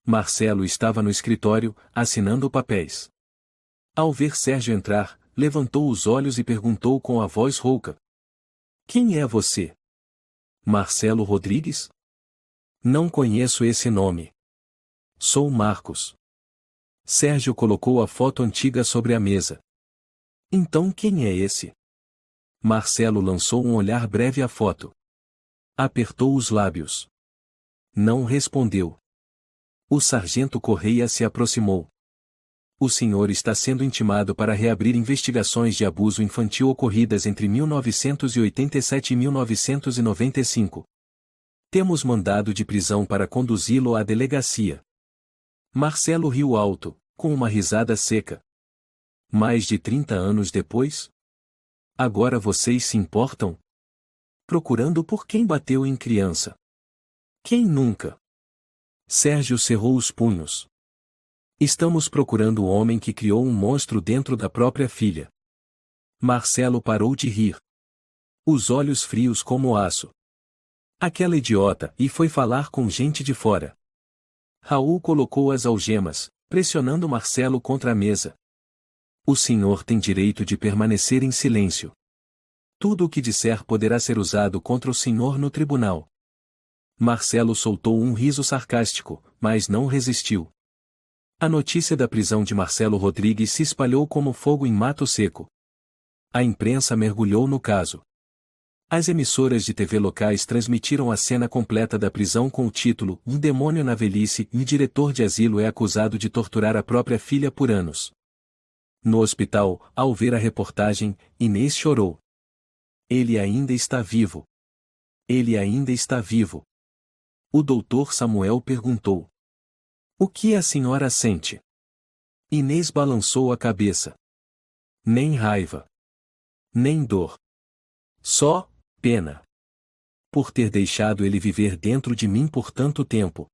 Marcelo estava no escritório, assinando papéis. Ao ver Sérgio entrar, levantou os olhos e perguntou com a voz rouca. Quem é você? Marcelo Rodrigues? Não conheço esse nome. Sou Marcos. Sérgio colocou a foto antiga sobre a mesa. Então quem é esse? Marcelo lançou um olhar breve à foto. Apertou os lábios. Não respondeu. O sargento Correia se aproximou. O senhor está sendo intimado para reabrir investigações de abuso infantil ocorridas entre 1987 e 1995. Temos mandado de prisão para conduzi-lo à delegacia. Marcelo riu alto, com uma risada seca. Mais de 30 anos depois? Agora vocês se importam? Procurando por quem bateu em criança. Quem nunca? Sérgio cerrou os punhos. Estamos procurando o homem que criou um monstro dentro da própria filha. Marcelo parou de rir. Os olhos frios como aço. Aquela idiota, e foi falar com gente de fora. Raul colocou as algemas, pressionando Marcelo contra a mesa. O senhor tem direito de permanecer em silêncio. Tudo o que disser poderá ser usado contra o senhor no tribunal. Marcelo soltou um riso sarcástico, mas não resistiu. A notícia da prisão de Marcelo Rodrigues se espalhou como fogo em mato seco. A imprensa mergulhou no caso. As emissoras de TV locais transmitiram a cena completa da prisão com o título "Um demônio na velhice" e o diretor de asilo é acusado de torturar a própria filha por anos. No hospital, ao ver a reportagem, Inês chorou. Ele ainda está vivo. Ele ainda está vivo. O doutor Samuel perguntou. O que a senhora sente? Inês balançou a cabeça. Nem raiva. Nem dor. Só pena. Por ter deixado ele viver dentro de mim por tanto tempo.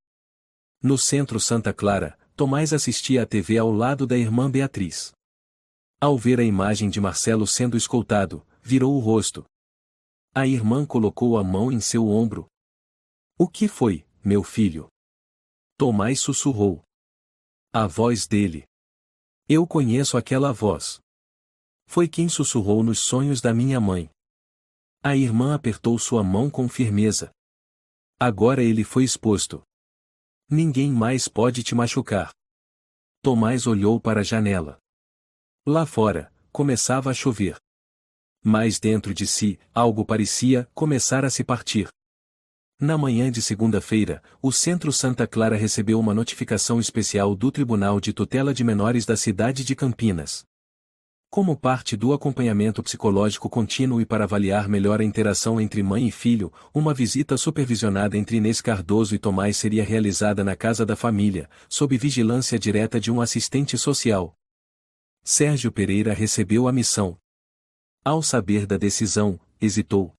No centro Santa Clara, Tomás assistia à TV ao lado da irmã Beatriz. Ao ver a imagem de Marcelo sendo escoltado, virou o rosto. A irmã colocou a mão em seu ombro. O que foi, meu filho? Tomás sussurrou. A voz dele. Eu conheço aquela voz. Foi quem sussurrou nos sonhos da minha mãe. A irmã apertou sua mão com firmeza. Agora ele foi exposto. Ninguém mais pode te machucar. Tomás olhou para a janela. Lá fora, começava a chover. Mas dentro de si, algo parecia começar a se partir. Na manhã de segunda-feira, o Centro Santa Clara recebeu uma notificação especial do Tribunal de Tutela de Menores da cidade de Campinas. Como parte do acompanhamento psicológico contínuo e para avaliar melhor a interação entre mãe e filho, uma visita supervisionada entre Inês Cardoso e Tomás seria realizada na casa da família, sob vigilância direta de um assistente social. Sérgio Pereira recebeu a missão. Ao saber da decisão, hesitou.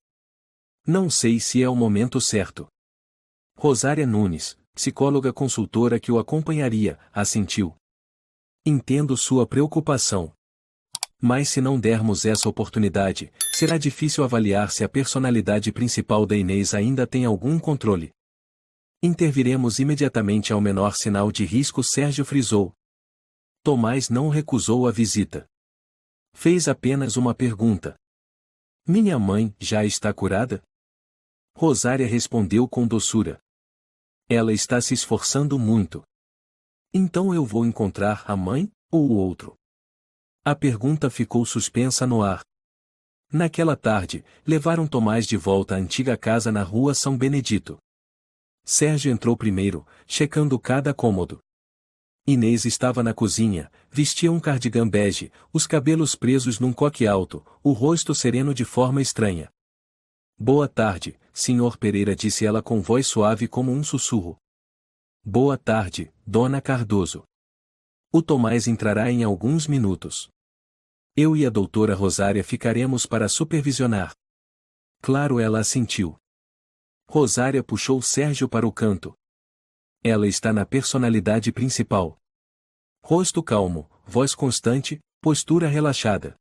Não sei se é o momento certo. Rosária Nunes, psicóloga consultora que o acompanharia, assentiu. Entendo sua preocupação. Mas se não dermos essa oportunidade, será difícil avaliar se a personalidade principal da Inês ainda tem algum controle. Interviremos imediatamente ao menor sinal de risco, Sérgio frisou. Tomás não recusou a visita. Fez apenas uma pergunta. Minha mãe já está curada? Rosária respondeu com doçura. Ela está se esforçando muito. Então eu vou encontrar a mãe, ou o outro? A pergunta ficou suspensa no ar. Naquela tarde, levaram Tomás de volta à antiga casa na rua São Benedito. Sérgio entrou primeiro, checando cada cômodo. Inês estava na cozinha, vestia um cardigan bege, os cabelos presos num coque alto, o rosto sereno de forma estranha. Boa tarde, Sr. Pereira, disse ela com voz suave como um sussurro. Boa tarde, Dona Cardoso. O Tomás entrará em alguns minutos. Eu e a doutora Rosária ficaremos para supervisionar. Claro, ela assentiu. Rosária puxou Sérgio para o canto. Ela está na personalidade principal. Rosto calmo, voz constante, postura relaxada.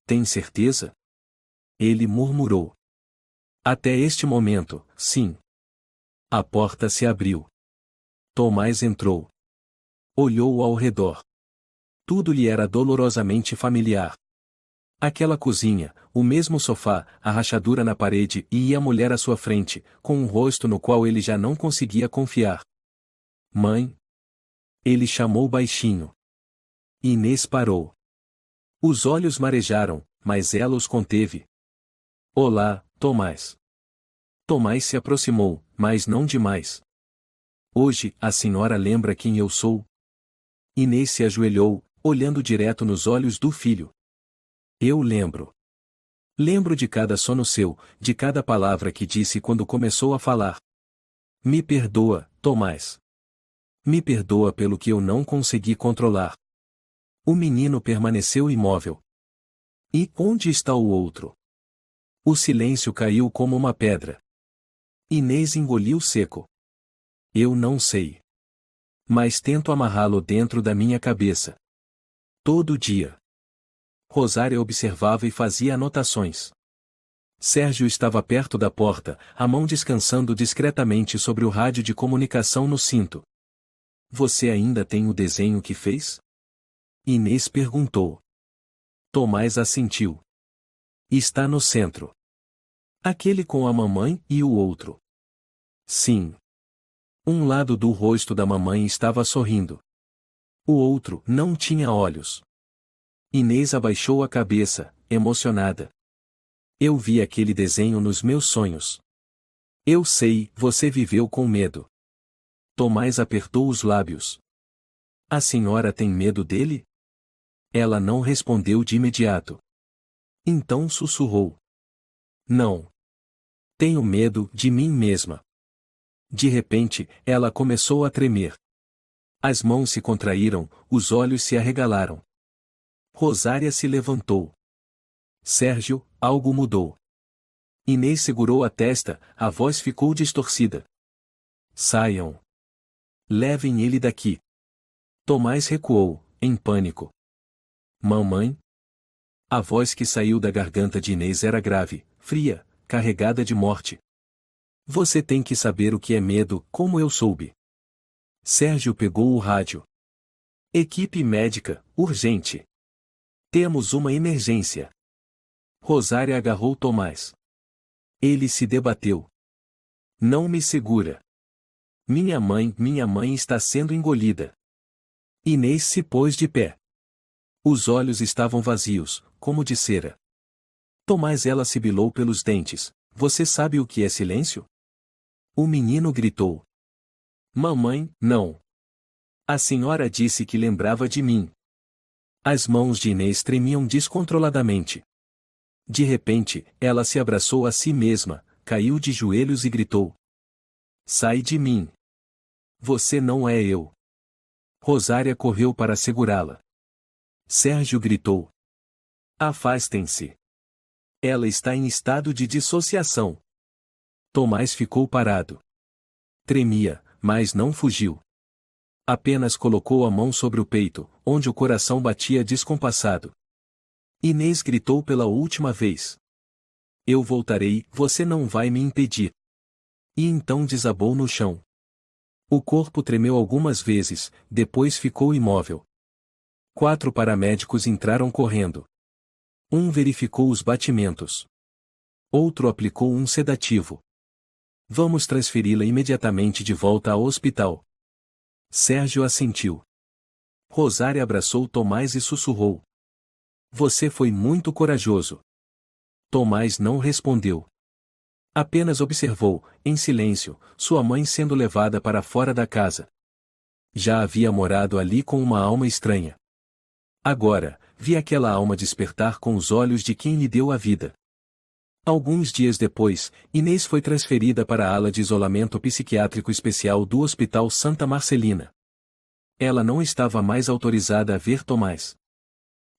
Tem certeza? Ele murmurou. Até este momento, sim. A porta se abriu. Tomás entrou. Olhou ao redor. Tudo lhe era dolorosamente familiar. Aquela cozinha, o mesmo sofá, a rachadura na parede e a mulher à sua frente, com um rosto no qual ele já não conseguia confiar. Mãe? Ele chamou baixinho. Inês parou. Os olhos marejaram, mas ela os conteve. Olá, Tomás. Tomás se aproximou, mas não demais. Hoje, a senhora lembra quem eu sou? Inês se ajoelhou, olhando direto nos olhos do filho. Eu lembro. Lembro de cada sono seu, de cada palavra que disse quando começou a falar. Me perdoa, Tomás. Me perdoa pelo que eu não consegui controlar. O menino permaneceu imóvel. E onde está o outro? O silêncio caiu como uma pedra. Inês engoliu seco. Eu não sei. Mas tento amarrá-lo dentro da minha cabeça. Todo dia. Rosária observava e fazia anotações. Sérgio estava perto da porta, a mão descansando discretamente sobre o rádio de comunicação no cinto. Você ainda tem o desenho que fez? Inês perguntou. Tomás assentiu. Está no centro. Aquele com a mamãe e o outro. Sim. Um lado do rosto da mamãe estava sorrindo. O outro não tinha olhos. Inês abaixou a cabeça, emocionada. Eu vi aquele desenho nos meus sonhos. Eu sei, você viveu com medo. Tomás apertou os lábios. A senhora tem medo dele? Ela não respondeu de imediato. Então sussurrou. Não. Tenho medo de mim mesma. De repente, ela começou a tremer. As mãos se contraíram, os olhos se arregalaram. Rosária se levantou. Sérgio, algo mudou. Inês segurou a testa, a voz ficou distorcida. Saiam. Levem ele daqui. Tomás recuou, em pânico. Mamãe? A voz que saiu da garganta de Inês era grave, fria, carregada de morte. Você tem que saber o que é medo, como eu soube. Sérgio pegou o rádio. Equipe médica, urgente. Temos uma emergência. Rosária agarrou Tomás. Ele se debateu. Não me segura. Minha mãe está sendo engolida. Inês se pôs de pé. Os olhos estavam vazios, como de cera. Tomás, ela sibilou pelos dentes. Você sabe o que é silêncio? O menino gritou. Mamãe, não. A senhora disse que lembrava de mim. As mãos de Inês tremiam descontroladamente. De repente, ela se abraçou a si mesma, caiu de joelhos e gritou. Sai de mim. Você não é eu. Rosária correu para segurá-la. Sérgio gritou. Afastem-se. Ela está em estado de dissociação. Tomás ficou parado. Tremia, mas não fugiu. Apenas colocou a mão sobre o peito, onde o coração batia descompassado. Inês gritou pela última vez. Eu voltarei, você não vai me impedir. E então desabou no chão. O corpo tremeu algumas vezes, depois ficou imóvel. 4 paramédicos entraram correndo. Um verificou os batimentos. Outro aplicou um sedativo. Vamos transferi-la imediatamente de volta ao hospital. Sérgio assentiu. Rosária abraçou Tomás e sussurrou. Você foi muito corajoso. Tomás não respondeu. Apenas observou, em silêncio, sua mãe sendo levada para fora da casa. Já havia morado ali com uma alma estranha. Agora, via aquela alma despertar com os olhos de quem lhe deu a vida. Alguns dias depois, Inês foi transferida para a ala de isolamento psiquiátrico especial do Hospital Santa Marcelina. Ela não estava mais autorizada a ver Tomás.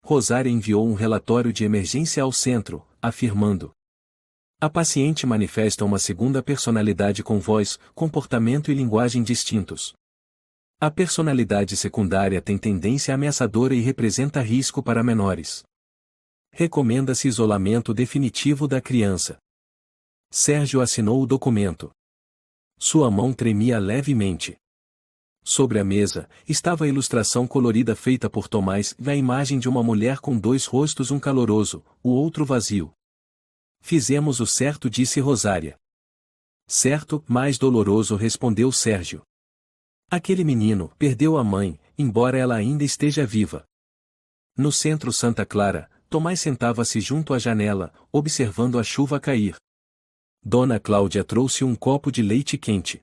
Rosária enviou um relatório de emergência ao centro, afirmando: a paciente manifesta uma segunda personalidade com voz, comportamento e linguagem distintos. A personalidade secundária tem tendência ameaçadora e representa risco para menores. Recomenda-se isolamento definitivo da criança. Sérgio assinou o documento. Sua mão tremia levemente. Sobre a mesa, estava a ilustração colorida feita por Tomás e a imagem de uma mulher com 2 rostos, um caloroso, o outro vazio. Fizemos o certo, disse Rosária. Certo, mais doloroso, respondeu Sérgio. Aquele menino perdeu a mãe, embora ela ainda esteja viva. No centro Santa Clara, Tomás sentava-se junto à janela, observando a chuva cair. Dona Cláudia trouxe um copo de leite quente.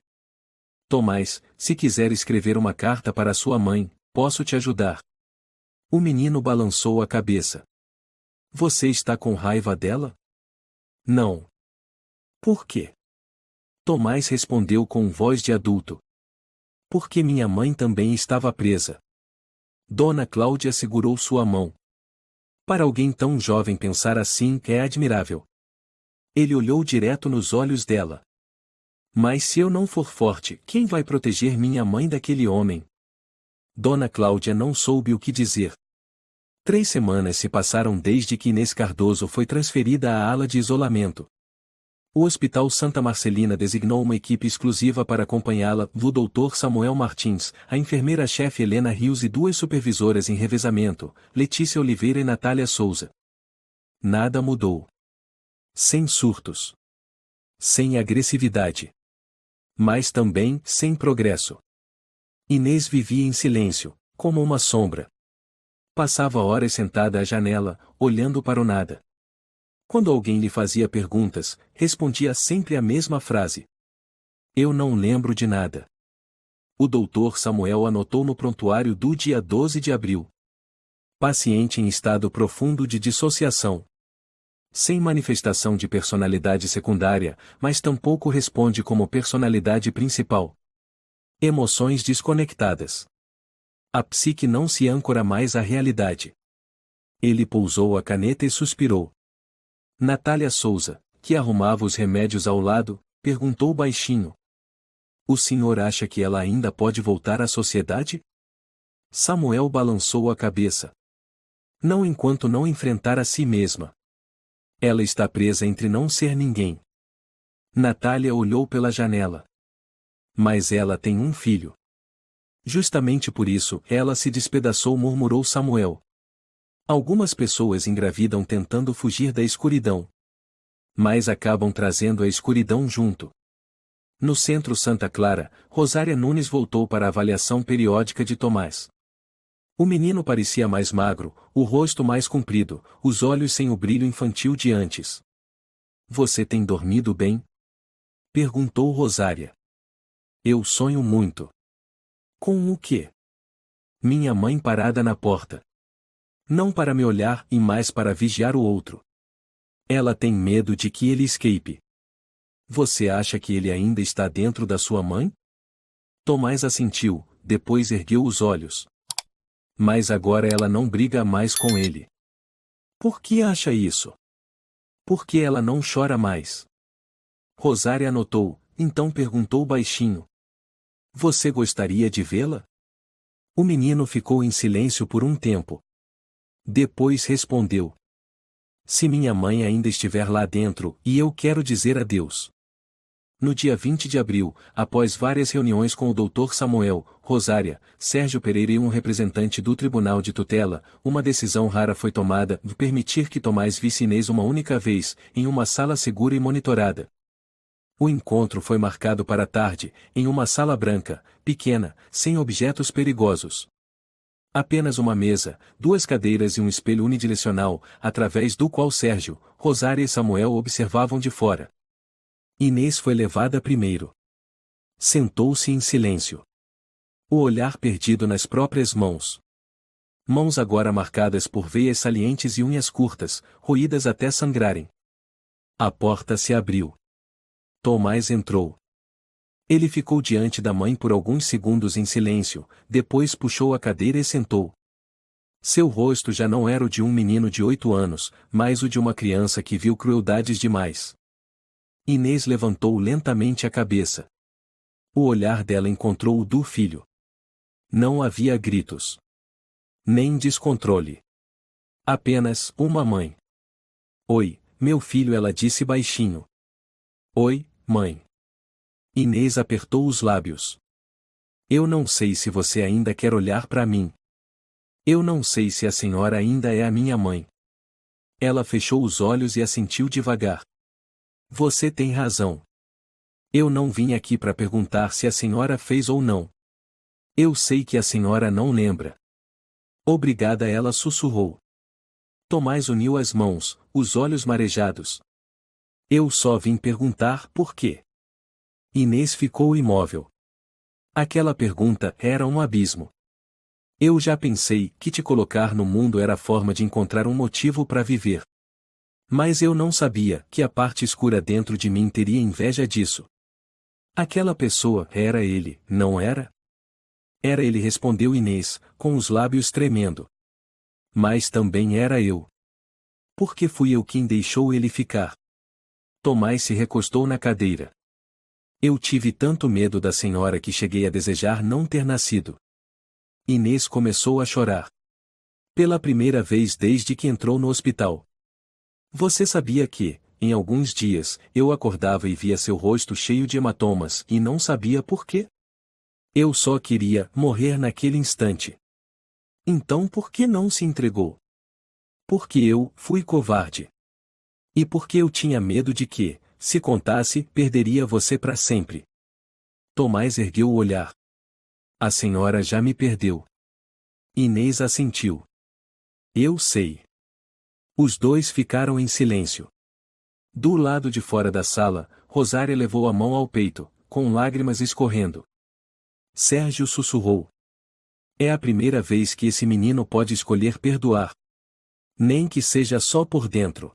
Tomás, se quiser escrever uma carta para sua mãe, posso te ajudar. O menino balançou a cabeça. Você está com raiva dela? Não. Por quê? Tomás respondeu com voz de adulto. Porque minha mãe também estava presa. Dona Cláudia segurou sua mão. Para alguém tão jovem pensar assim é admirável. Ele olhou direto nos olhos dela. Mas se eu não for forte, quem vai proteger minha mãe daquele homem? Dona Cláudia não soube o que dizer. 3 semanas se passaram desde que Inês Cardoso foi transferida à ala de isolamento. O Hospital Santa Marcelina designou uma equipe exclusiva para acompanhá-la, o Dr. Samuel Martins, a enfermeira-chefe Helena Rios e 2 supervisoras em revezamento, Letícia Oliveira e Natália Souza. Nada mudou. Sem surtos. Sem agressividade. Mas também sem progresso. Inês vivia em silêncio, como uma sombra. Passava horas sentada à janela, olhando para o nada. Quando alguém lhe fazia perguntas, respondia sempre a mesma frase. Eu não lembro de nada. O doutor Samuel anotou no prontuário do dia 12 de abril. Paciente em estado profundo de dissociação. Sem manifestação de personalidade secundária, mas tampouco responde como personalidade principal. Emoções desconectadas. A psique não se âncora mais à realidade. Ele pousou a caneta e suspirou. Natália Souza, que arrumava os remédios ao lado, perguntou baixinho. O senhor acha que ela ainda pode voltar à sociedade? Samuel balançou a cabeça. Não enquanto não enfrentar a si mesma. Ela está presa entre não ser ninguém. Natália olhou pela janela. Mas ela tem um filho. Justamente por isso ela se despedaçou, murmurou Samuel. Algumas pessoas engravidam tentando fugir da escuridão. Mas acabam trazendo a escuridão junto. No centro Santa Clara, Rosária Nunes voltou para a avaliação periódica de Tomás. O menino parecia mais magro, o rosto mais comprido, os olhos sem o brilho infantil de antes. Você tem dormido bem? Perguntou Rosária. Eu sonho muito. Com o quê? Minha mãe parada na porta. Não para me olhar e mais para vigiar o outro. Ela tem medo de que ele escape. Você acha que ele ainda está dentro da sua mãe? Tomás assentiu, depois ergueu os olhos. Mas agora ela não briga mais com ele. Por que acha isso? Porque ela não chora mais. Rosária anotou, então perguntou baixinho. Você gostaria de vê-la? O menino ficou em silêncio por um tempo. Depois respondeu. Se minha mãe ainda estiver lá dentro, e eu quero dizer adeus. No dia 20 de abril, após várias reuniões com o Dr. Samuel, Rosária, Sérgio Pereira e um representante do Tribunal de Tutela, uma decisão rara foi tomada de permitir que Tomás visse Inês uma única vez, em uma sala segura e monitorada. O encontro foi marcado para a tarde, em uma sala branca, pequena, sem objetos perigosos. Apenas uma mesa, duas cadeiras e um espelho unidirecional, através do qual Sérgio, Rosária e Samuel observavam de fora. Inês foi levada primeiro. Sentou-se em silêncio. O olhar perdido nas próprias mãos. Mãos agora marcadas por veias salientes e unhas curtas, roídas até sangrarem. A porta se abriu. Tomás entrou. Ele ficou diante da mãe por alguns segundos em silêncio, depois puxou a cadeira e sentou. Seu rosto já não era o de um menino de 8 anos, mas o de uma criança que viu crueldades demais. Inês levantou lentamente a cabeça. O olhar dela encontrou o do filho. Não havia gritos. Nem descontrole. Apenas uma mãe. Oi, meu filho, ela disse baixinho. Oi, mãe. Inês apertou os lábios. Eu não sei se você ainda quer olhar para mim. Eu não sei se a senhora ainda é a minha mãe. Ela fechou os olhos e assentiu devagar. Você tem razão. Eu não vim aqui para perguntar se a senhora fez ou não. Eu sei que a senhora não lembra. Obrigada, ela sussurrou. Tomás uniu as mãos, os olhos marejados. Eu só vim perguntar por quê. Inês ficou imóvel. Aquela pergunta era um abismo. Eu já pensei que te colocar no mundo era a forma de encontrar um motivo para viver. Mas eu não sabia que a parte escura dentro de mim teria inveja disso. Aquela pessoa era ele, não era? Era ele, respondeu Inês, com os lábios tremendo. Mas também era eu. Porque fui eu quem deixou ele ficar. Tomás se recostou na cadeira. Eu tive tanto medo da senhora que cheguei a desejar não ter nascido. Inês começou a chorar. Pela primeira vez desde que entrou no hospital. Você sabia que, em alguns dias, eu acordava e via seu rosto cheio de hematomas e não sabia por quê? Eu só queria morrer naquele instante. Então por que não se entregou? Porque eu fui covarde. E porque eu tinha medo de que, se contasse, perderia você para sempre. Tomás ergueu o olhar. A senhora já me perdeu. Inês assentiu. Eu sei. Os dois ficaram em silêncio. Do lado de fora da sala, Rosária levou a mão ao peito, com lágrimas escorrendo. Sérgio sussurrou. É a primeira vez que esse menino pode escolher perdoar. Nem que seja só por dentro.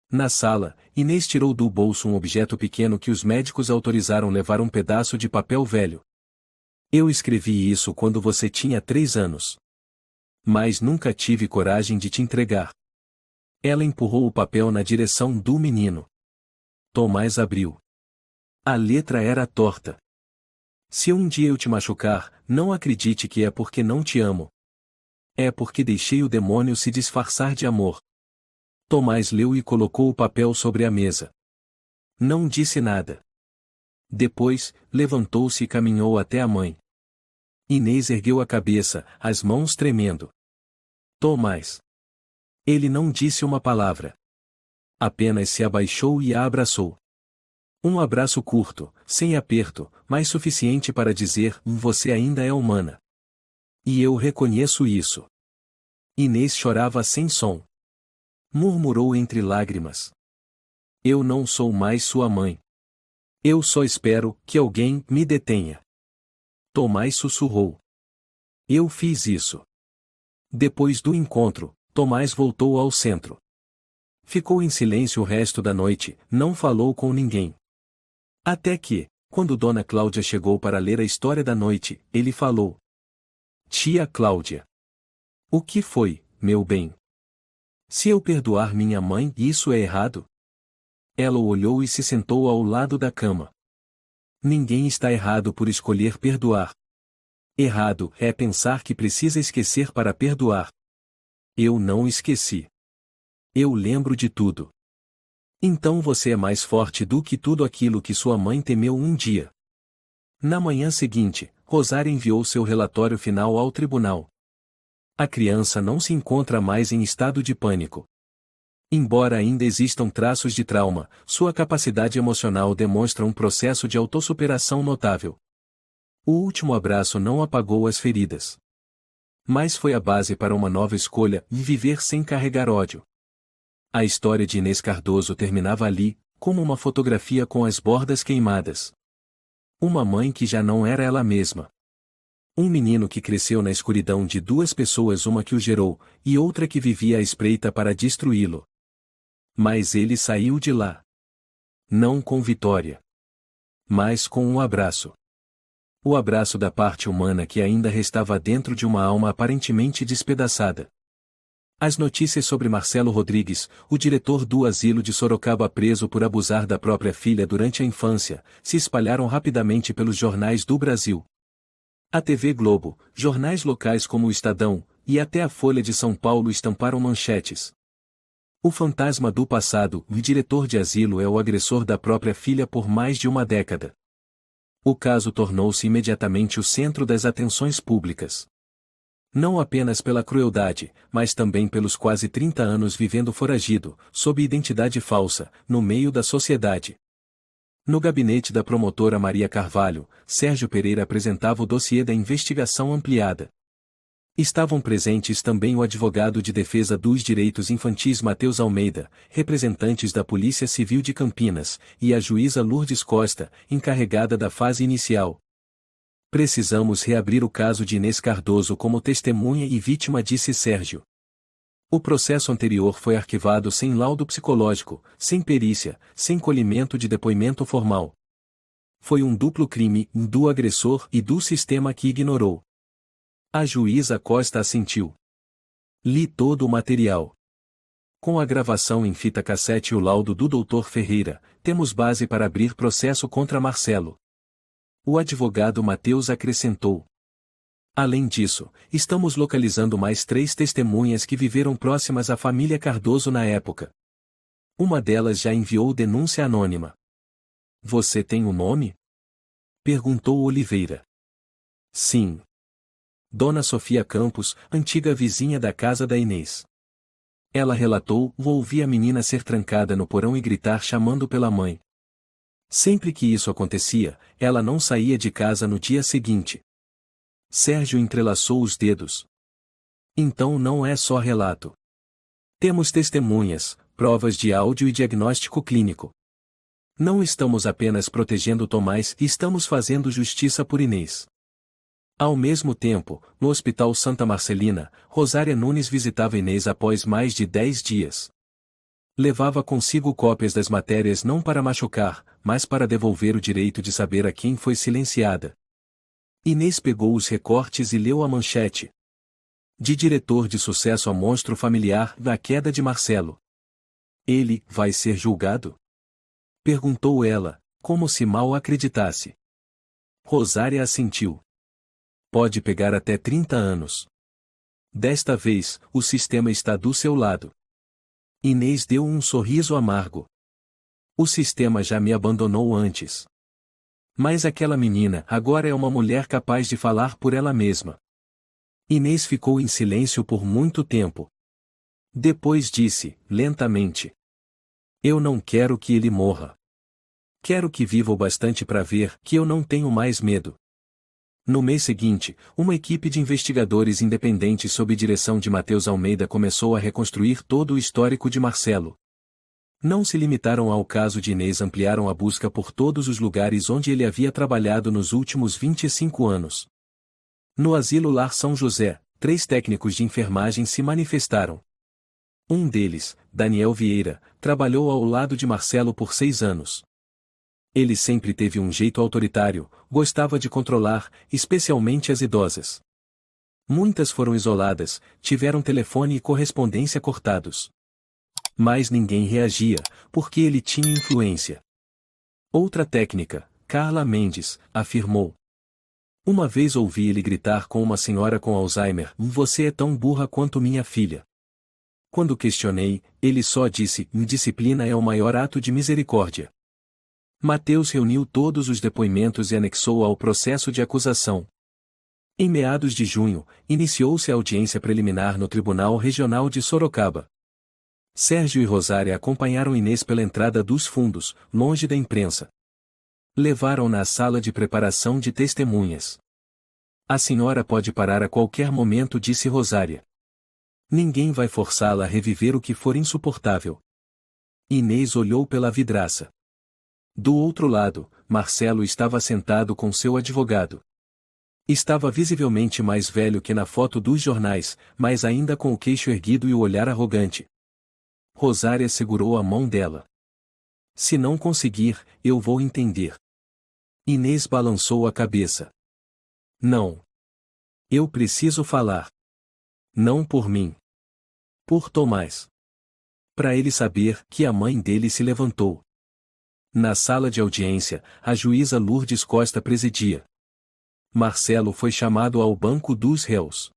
Na sala, Inês tirou do bolso um objeto pequeno que os médicos autorizaram levar, um pedaço de papel velho. Eu escrevi isso quando você tinha 3 anos. Mas nunca tive coragem de te entregar. Ela empurrou o papel na direção do menino. Tomás abriu. A letra era torta. Se um dia eu te machucar, não acredite que é porque não te amo. É porque deixei o demônio se disfarçar de amor. Tomás leu e colocou o papel sobre a mesa. Não disse nada. Depois, levantou-se e caminhou até a mãe. Inês ergueu a cabeça, as mãos tremendo. Tomás. Ele não disse uma palavra. Apenas se abaixou e a abraçou. Um abraço curto, sem aperto, mas suficiente para dizer: você ainda é humana. E eu reconheço isso. Inês chorava sem som. Murmurou entre lágrimas. Eu não sou mais sua mãe. Eu só espero que alguém me detenha. Tomás sussurrou. Eu fiz isso. Depois do encontro, Tomás voltou ao centro. Ficou em silêncio o resto da noite, não falou com ninguém. Até que, quando Dona Cláudia chegou para ler a história da noite, ele falou. Tia Cláudia. O que foi, meu bem? Se eu perdoar minha mãe, isso é errado? Ela o olhou e se sentou ao lado da cama. Ninguém está errado por escolher perdoar. Errado é pensar que precisa esquecer para perdoar. Eu não esqueci. Eu lembro de tudo. Então você é mais forte do que tudo aquilo que sua mãe temeu um dia. Na manhã seguinte, Rosária enviou seu relatório final ao tribunal. A criança não se encontra mais em estado de pânico. Embora ainda existam traços de trauma, sua capacidade emocional demonstra um processo de autossuperação notável. O último abraço não apagou as feridas. Mas foi a base para uma nova escolha: viver sem carregar ódio. A história de Inês Cardoso terminava ali, como uma fotografia com as bordas queimadas. Uma mãe que já não era ela mesma. Um menino que cresceu na escuridão de 2 pessoas, uma que o gerou, e outra que vivia à espreita para destruí-lo. Mas ele saiu de lá. Não com vitória. Mas com um abraço. O abraço da parte humana que ainda restava dentro de uma alma aparentemente despedaçada. As notícias sobre Marcelo Rodrigues, o diretor do asilo de Sorocaba preso por abusar da própria filha durante a infância, se espalharam rapidamente pelos jornais do Brasil. A TV Globo, jornais locais como o Estadão, e até a Folha de São Paulo estamparam manchetes. O fantasma do passado, o diretor de asilo é o agressor da própria filha por mais de uma década. O caso tornou-se imediatamente o centro das atenções públicas. Não apenas pela crueldade, mas também pelos quase 30 anos vivendo foragido, sob identidade falsa, no meio da sociedade. No gabinete da promotora Maria Carvalho, Sérgio Pereira apresentava o dossiê da investigação ampliada. Estavam presentes também o advogado de defesa dos direitos infantis Matheus Almeida, representantes da Polícia Civil de Campinas, e a juíza Lourdes Costa, encarregada da fase inicial. Precisamos reabrir o caso de Inês Cardoso como testemunha e vítima, disse Sérgio. O processo anterior foi arquivado sem laudo psicológico, sem perícia, sem colhimento de depoimento formal. Foi um duplo crime, do agressor e do sistema que ignorou. A juíza Costa assentiu. Li todo o material. Com a gravação em fita cassete e o laudo do Dr. Ferreira, temos base para abrir processo contra Marcelo. O advogado Matheus acrescentou. Além disso, estamos localizando mais 3 testemunhas que viveram próximas à família Cardoso na época. Uma delas já enviou denúncia anônima. Você tem um nome? Perguntou Oliveira. Sim. Dona Sofia Campos, antiga vizinha da casa da Inês. Ela relatou: ouvi a menina ser trancada no porão e gritar chamando pela mãe. Sempre que isso acontecia, ela não saía de casa no dia seguinte. Sérgio entrelaçou os dedos. Então não é só relato. Temos testemunhas, Provas de áudio e diagnóstico clínico. Não estamos apenas protegendo Tomás, estamos fazendo justiça por Inês. Ao mesmo tempo, no Hospital Santa Marcelina, Rosária Nunes visitava Inês após mais de 10 dias. Levava consigo cópias das matérias não para machucar, mas para devolver o direito de saber a quem foi silenciada. Inês pegou os recortes e leu a manchete. De diretor de sucesso a monstro familiar, na queda de Marcelo. Ele vai ser julgado? Perguntou ela, como se mal acreditasse. Rosária assentiu. Pode pegar até 30 anos. Desta vez, o sistema está do seu lado. Inês deu um sorriso amargo. O sistema já me abandonou antes. Mas aquela menina agora é uma mulher capaz de falar por ela mesma. Inês ficou em silêncio por muito tempo. Depois disse, lentamente: eu não quero que ele morra. Quero que viva o bastante para ver que eu não tenho mais medo. No mês seguinte, uma equipe de investigadores independentes sob direção de Matheus Almeida começou a reconstruir todo o histórico de Marcelo. Não se limitaram ao caso de Inês, ampliaram a busca por todos os lugares onde ele havia trabalhado nos últimos 25 anos. No Asilo Lar São José, 3 técnicos de enfermagem se manifestaram. Um deles, Daniel Vieira, trabalhou ao lado de Marcelo por 6 anos. Ele sempre teve um jeito autoritário, gostava de controlar, especialmente as idosas. Muitas foram isoladas, tiveram telefone e correspondência cortados. Mas ninguém reagia, porque ele tinha influência. Outra técnica, Carla Mendes, afirmou: uma vez ouvi ele gritar com uma senhora com Alzheimer: você é tão burra quanto minha filha. Quando questionei, ele só disse: disciplina é o maior ato de misericórdia. Matheus reuniu todos os depoimentos e anexou ao processo de acusação. Em meados de junho, iniciou-se a audiência preliminar no Tribunal Regional de Sorocaba. Sérgio e Rosária acompanharam Inês pela entrada dos fundos, longe da imprensa. Levaram-na à sala de preparação de testemunhas. A senhora pode parar a qualquer momento, disse Rosária. Ninguém vai forçá-la a reviver o que for insuportável. Inês olhou pela vidraça. Do outro lado, Marcelo estava sentado com seu advogado. Estava visivelmente mais velho que na foto dos jornais, mas ainda com o queixo erguido e o olhar arrogante. Rosária segurou a mão dela. Se não conseguir, eu vou entender. Inês balançou a cabeça. Não. Eu preciso falar. Não por mim. Por Tomás. Para ele saber que a mãe dele se levantou. Na sala de audiência, a juíza Lourdes Costa presidia. Marcelo foi chamado ao banco dos réus.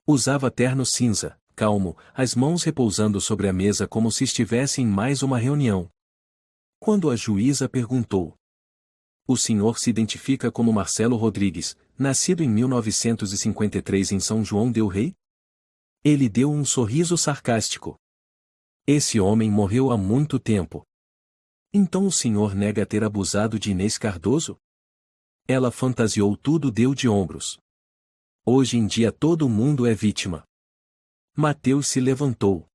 Usava terno cinza, calmo, as mãos repousando sobre a mesa como se estivesse em mais uma reunião. Quando a juíza perguntou: o senhor se identifica como Marcelo Rodrigues, nascido em 1953 em São João del Rei? Ele deu um sorriso sarcástico. Esse homem morreu há muito tempo. Então o senhor nega ter abusado de Inês Cardoso? Ela fantasiou tudo, deu de ombros. Hoje em dia todo mundo é vítima. Matheus se levantou.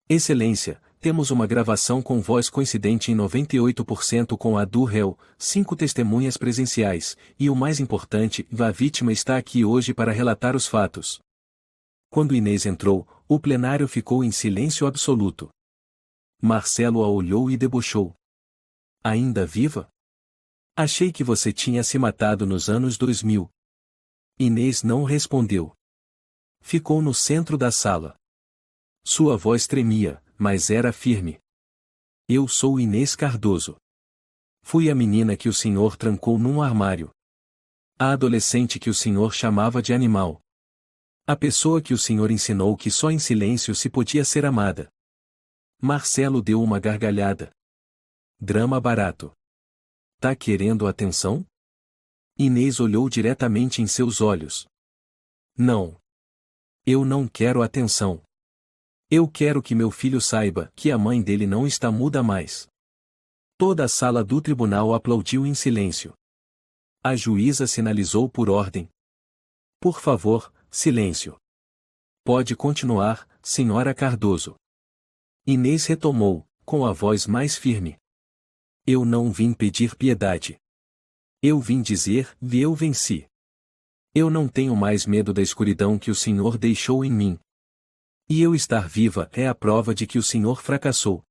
Excelência, temos uma gravação com voz coincidente em 98% com a do réu, 5 testemunhas presenciais, e o mais importante, a vítima está aqui hoje para relatar os fatos. Quando Inês entrou, o plenário ficou em silêncio absoluto. Marcelo a olhou e debochou. Ainda viva? Achei que você tinha se matado nos anos 2000. Inês não respondeu. Ficou no centro da sala. Sua voz tremia, mas era firme. Eu sou Inês Cardoso. Fui a menina que o senhor trancou num armário. A adolescente que o senhor chamava de animal. A pessoa que o senhor ensinou que só em silêncio se podia ser amada. Marcelo deu uma gargalhada. Drama barato. Tá querendo atenção? Inês olhou diretamente em seus olhos. Não. Eu não quero atenção. Eu quero que meu filho saiba que a mãe dele não está muda mais. Toda a sala do tribunal aplaudiu em silêncio. A juíza sinalizou por ordem. Por favor, silêncio. Pode continuar, senhora Cardoso. Inês retomou, com a voz mais firme. Eu não vim pedir piedade. Eu vim dizer, eu venci. Eu não tenho mais medo da escuridão que o Senhor deixou em mim. E eu estar viva é a prova de que o Senhor fracassou.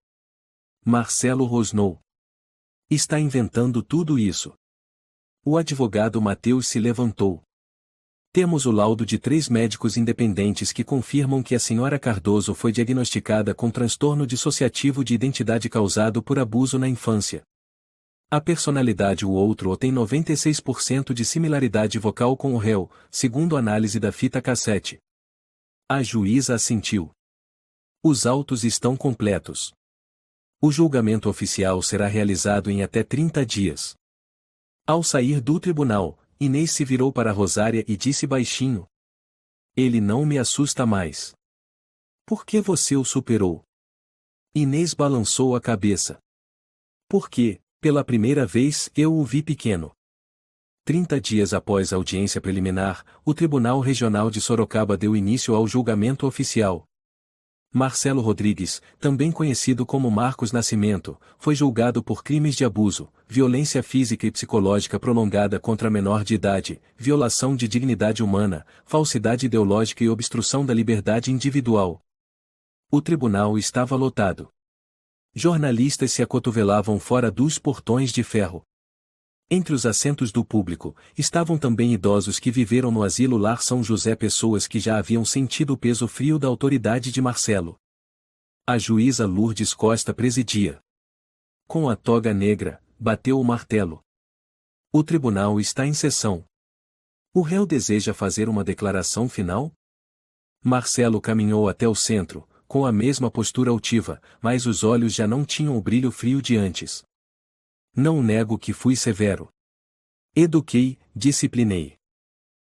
Marcelo rosnou. Está inventando tudo isso. O advogado Mateus se levantou. Temos o laudo de 3 médicos independentes que confirmam que a senhora Cardoso foi diagnosticada com transtorno dissociativo de identidade causado por abuso na infância. A personalidade o outro tem 96% de similaridade vocal com o réu, segundo análise da fita cassete. A juíza assentiu. Os autos estão completos. O julgamento oficial será realizado em até 30 dias. Ao sair do tribunal, Inês se virou para Rosária e disse baixinho. Ele não me assusta mais. Por que você o superou? Inês balançou a cabeça. Porque, pela primeira vez, eu o vi pequeno. 30 dias após a audiência preliminar, o Tribunal Regional de Sorocaba deu início ao julgamento oficial. Marcelo Rodrigues, também conhecido como Marcos Nascimento, foi julgado por crimes de abuso, violência física e psicológica prolongada contra menor de idade, violação de dignidade humana, falsidade ideológica e obstrução da liberdade individual. O tribunal estava lotado. Jornalistas se acotovelavam fora dos portões de ferro. Entre os assentos do público, estavam também idosos que viveram no asilo Lar São José, pessoas que já haviam sentido o peso frio da autoridade de Marcelo. A juíza Lourdes Costa presidia. Com a toga negra, bateu o martelo. O tribunal está em sessão. O réu deseja fazer uma declaração final? Marcelo caminhou até o centro, com a mesma postura altiva, mas os olhos já não tinham o brilho frio de antes. Não nego que fui severo. Eduquei, disciplinei.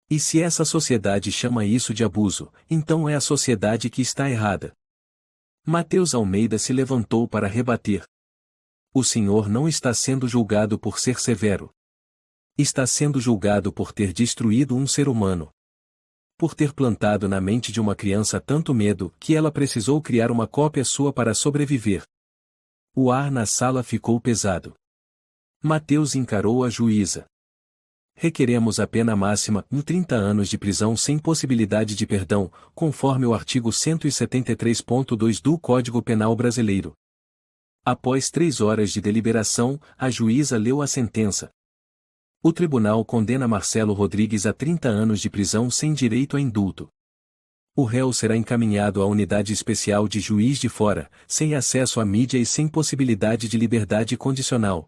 E se essa sociedade chama isso de abuso, então é a sociedade que está errada. Mateus Almeida se levantou para rebater. O senhor não está sendo julgado por ser severo. Está sendo julgado por ter destruído um ser humano. Por ter plantado na mente de uma criança tanto medo que ela precisou criar uma cópia sua para sobreviver. O ar na sala ficou pesado. Mateus encarou a juíza. Requeremos a pena máxima, 30 anos de prisão sem possibilidade de perdão, conforme o artigo 173.2 do Código Penal Brasileiro. Após 3 horas de deliberação, a juíza leu a sentença. O tribunal condena Marcelo Rodrigues a 30 anos de prisão sem direito a indulto. O réu será encaminhado à unidade especial de Juiz de Fora, sem acesso à mídia e sem possibilidade de liberdade condicional.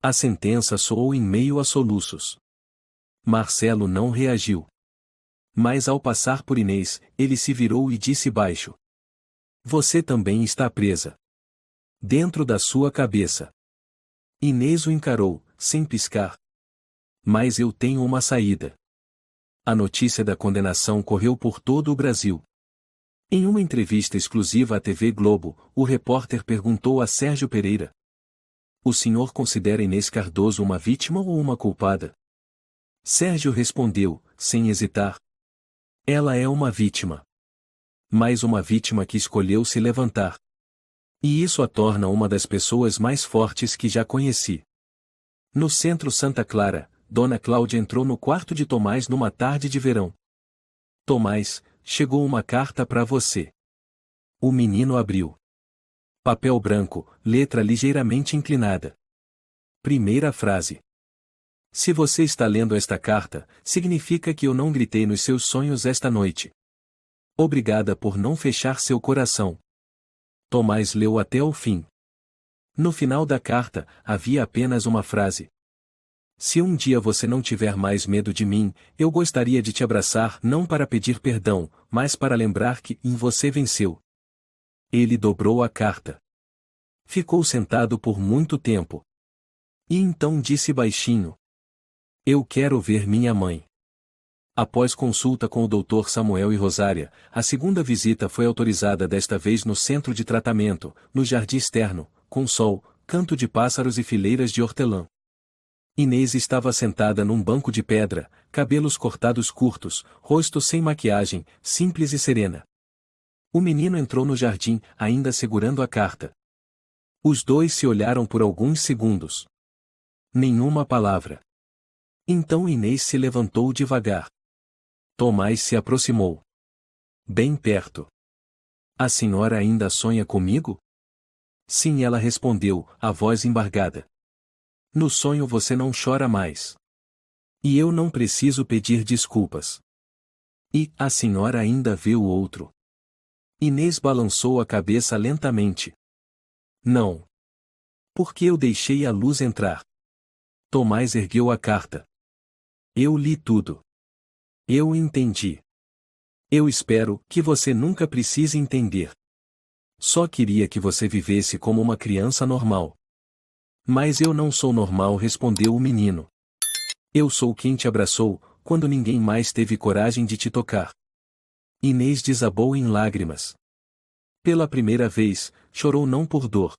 A sentença soou em meio a soluços. Marcelo não reagiu. Mas ao passar por Inês, ele se virou e disse baixo. Você também está presa. Dentro da sua cabeça. Inês o encarou, sem piscar. Mas eu tenho uma saída. A notícia da condenação correu por todo o Brasil. Em uma entrevista exclusiva à TV Globo, o repórter perguntou a Sérgio Pereira. O senhor considera Inês Cardoso uma vítima ou uma culpada? Sérgio respondeu, sem hesitar. Ela é uma vítima. Mas uma vítima que escolheu se levantar. E isso a torna uma das pessoas mais fortes que já conheci. No centro Santa Clara, Dona Cláudia entrou no quarto de Tomás numa tarde de verão. Tomás, chegou uma carta para você. O menino abriu. Papel branco, letra ligeiramente inclinada. Primeira frase. Se você está lendo esta carta, significa que eu não gritei nos seus sonhos esta noite. Obrigada por não fechar seu coração. Tomás leu até o fim. No final da carta, havia apenas uma frase. Se um dia você não tiver mais medo de mim, eu gostaria de te abraçar não para pedir perdão, mas para lembrar que em você venceu. Ele dobrou a carta. Ficou sentado por muito tempo. E então disse baixinho. Eu quero ver minha mãe. Após consulta com o Dr. Samuel e Rosária, a segunda visita foi autorizada desta vez no centro de tratamento, no jardim externo, com sol, canto de pássaros e fileiras de hortelã. Inês estava sentada num banco de pedra, cabelos cortados curtos, rosto sem maquiagem, simples e serena. O menino entrou no jardim, ainda segurando a carta. Os dois se olharam por alguns segundos. Nenhuma palavra. Então Inês se levantou devagar. Tomás se aproximou. Bem perto. A senhora ainda sonha comigo? Sim, ela respondeu, a voz embargada. No sonho você não chora mais. E eu não preciso pedir desculpas. E a senhora ainda vê o outro? Inês balançou a cabeça lentamente. Não. Porque eu deixei a luz entrar. Tomás ergueu a carta. Eu li tudo. Eu entendi. Eu espero que você nunca precise entender. Só queria que você vivesse como uma criança normal. Mas eu não sou normal, respondeu o menino. Eu sou quem te abraçou, quando ninguém mais teve coragem de te tocar. Inês desabou em lágrimas. Pela primeira vez, chorou não por dor,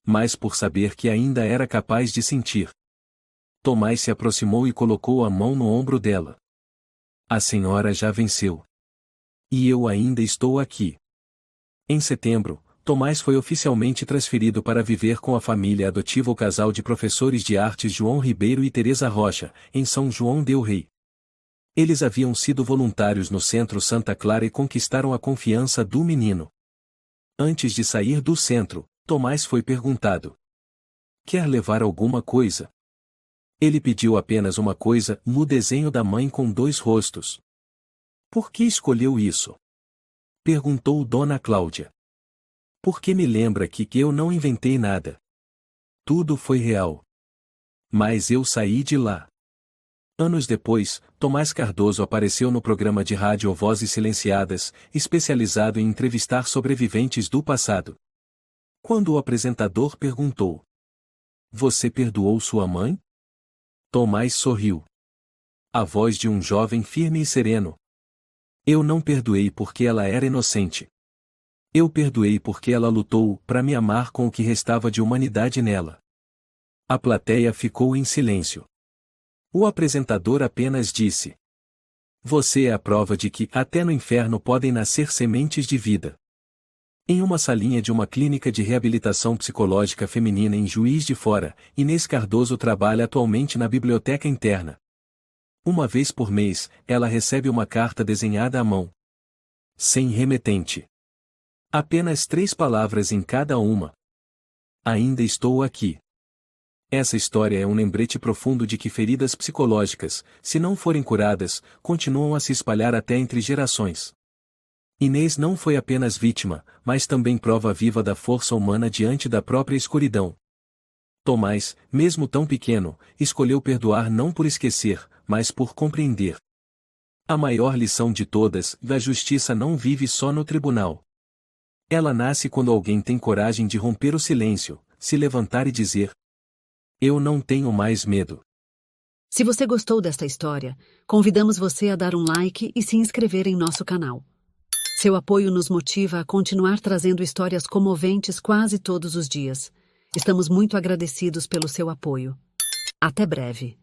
mas por saber que ainda era capaz de sentir. Tomás se aproximou e colocou a mão no ombro dela. A senhora já venceu. E eu ainda estou aqui. Em setembro, Tomás foi oficialmente transferido para viver com a família adotiva o casal de professores de artes João Ribeiro e Teresa Rocha, em São João del Rei. Eles haviam sido voluntários no Centro Santa Clara e conquistaram a confiança do menino. Antes de sair do centro, Tomás foi perguntado: quer levar alguma coisa? Ele pediu apenas uma coisa, no desenho da mãe com 2 rostos. Por que escolheu isso? Perguntou Dona Cláudia. Porque me lembra que eu não inventei nada. Tudo foi real. Mas eu saí de lá. Anos depois, Tomás Cardoso apareceu no programa de rádio Vozes Silenciadas, especializado em entrevistar sobreviventes do passado. Quando o apresentador perguntou: você perdoou sua mãe? Tomás sorriu. A voz de um jovem firme e sereno. Eu não perdoei porque ela era inocente. Eu perdoei porque ela lutou para me amar com o que restava de humanidade nela. A plateia ficou em silêncio. O apresentador apenas disse: você é a prova de que até no inferno podem nascer sementes de vida. Em uma salinha de uma clínica de reabilitação psicológica feminina em Juiz de Fora, Inês Cardoso trabalha atualmente na biblioteca interna. Uma vez por mês, ela recebe uma carta desenhada à mão. Sem remetente. Apenas 3 palavras em cada uma. Ainda estou aqui. Essa história é um lembrete profundo de que feridas psicológicas, se não forem curadas, continuam a se espalhar até entre gerações. Inês não foi apenas vítima, mas também prova viva da força humana diante da própria escuridão. Tomás, mesmo tão pequeno, escolheu perdoar não por esquecer, mas por compreender. A maior lição de todas: a justiça não vive só no tribunal. Ela nasce quando alguém tem coragem de romper o silêncio, se levantar e dizer: eu não tenho mais medo. Se você gostou desta história, convidamos você a dar um like e se inscrever em nosso canal. Seu apoio nos motiva a continuar trazendo histórias comoventes quase todos os dias. Estamos muito agradecidos pelo seu apoio. Até breve.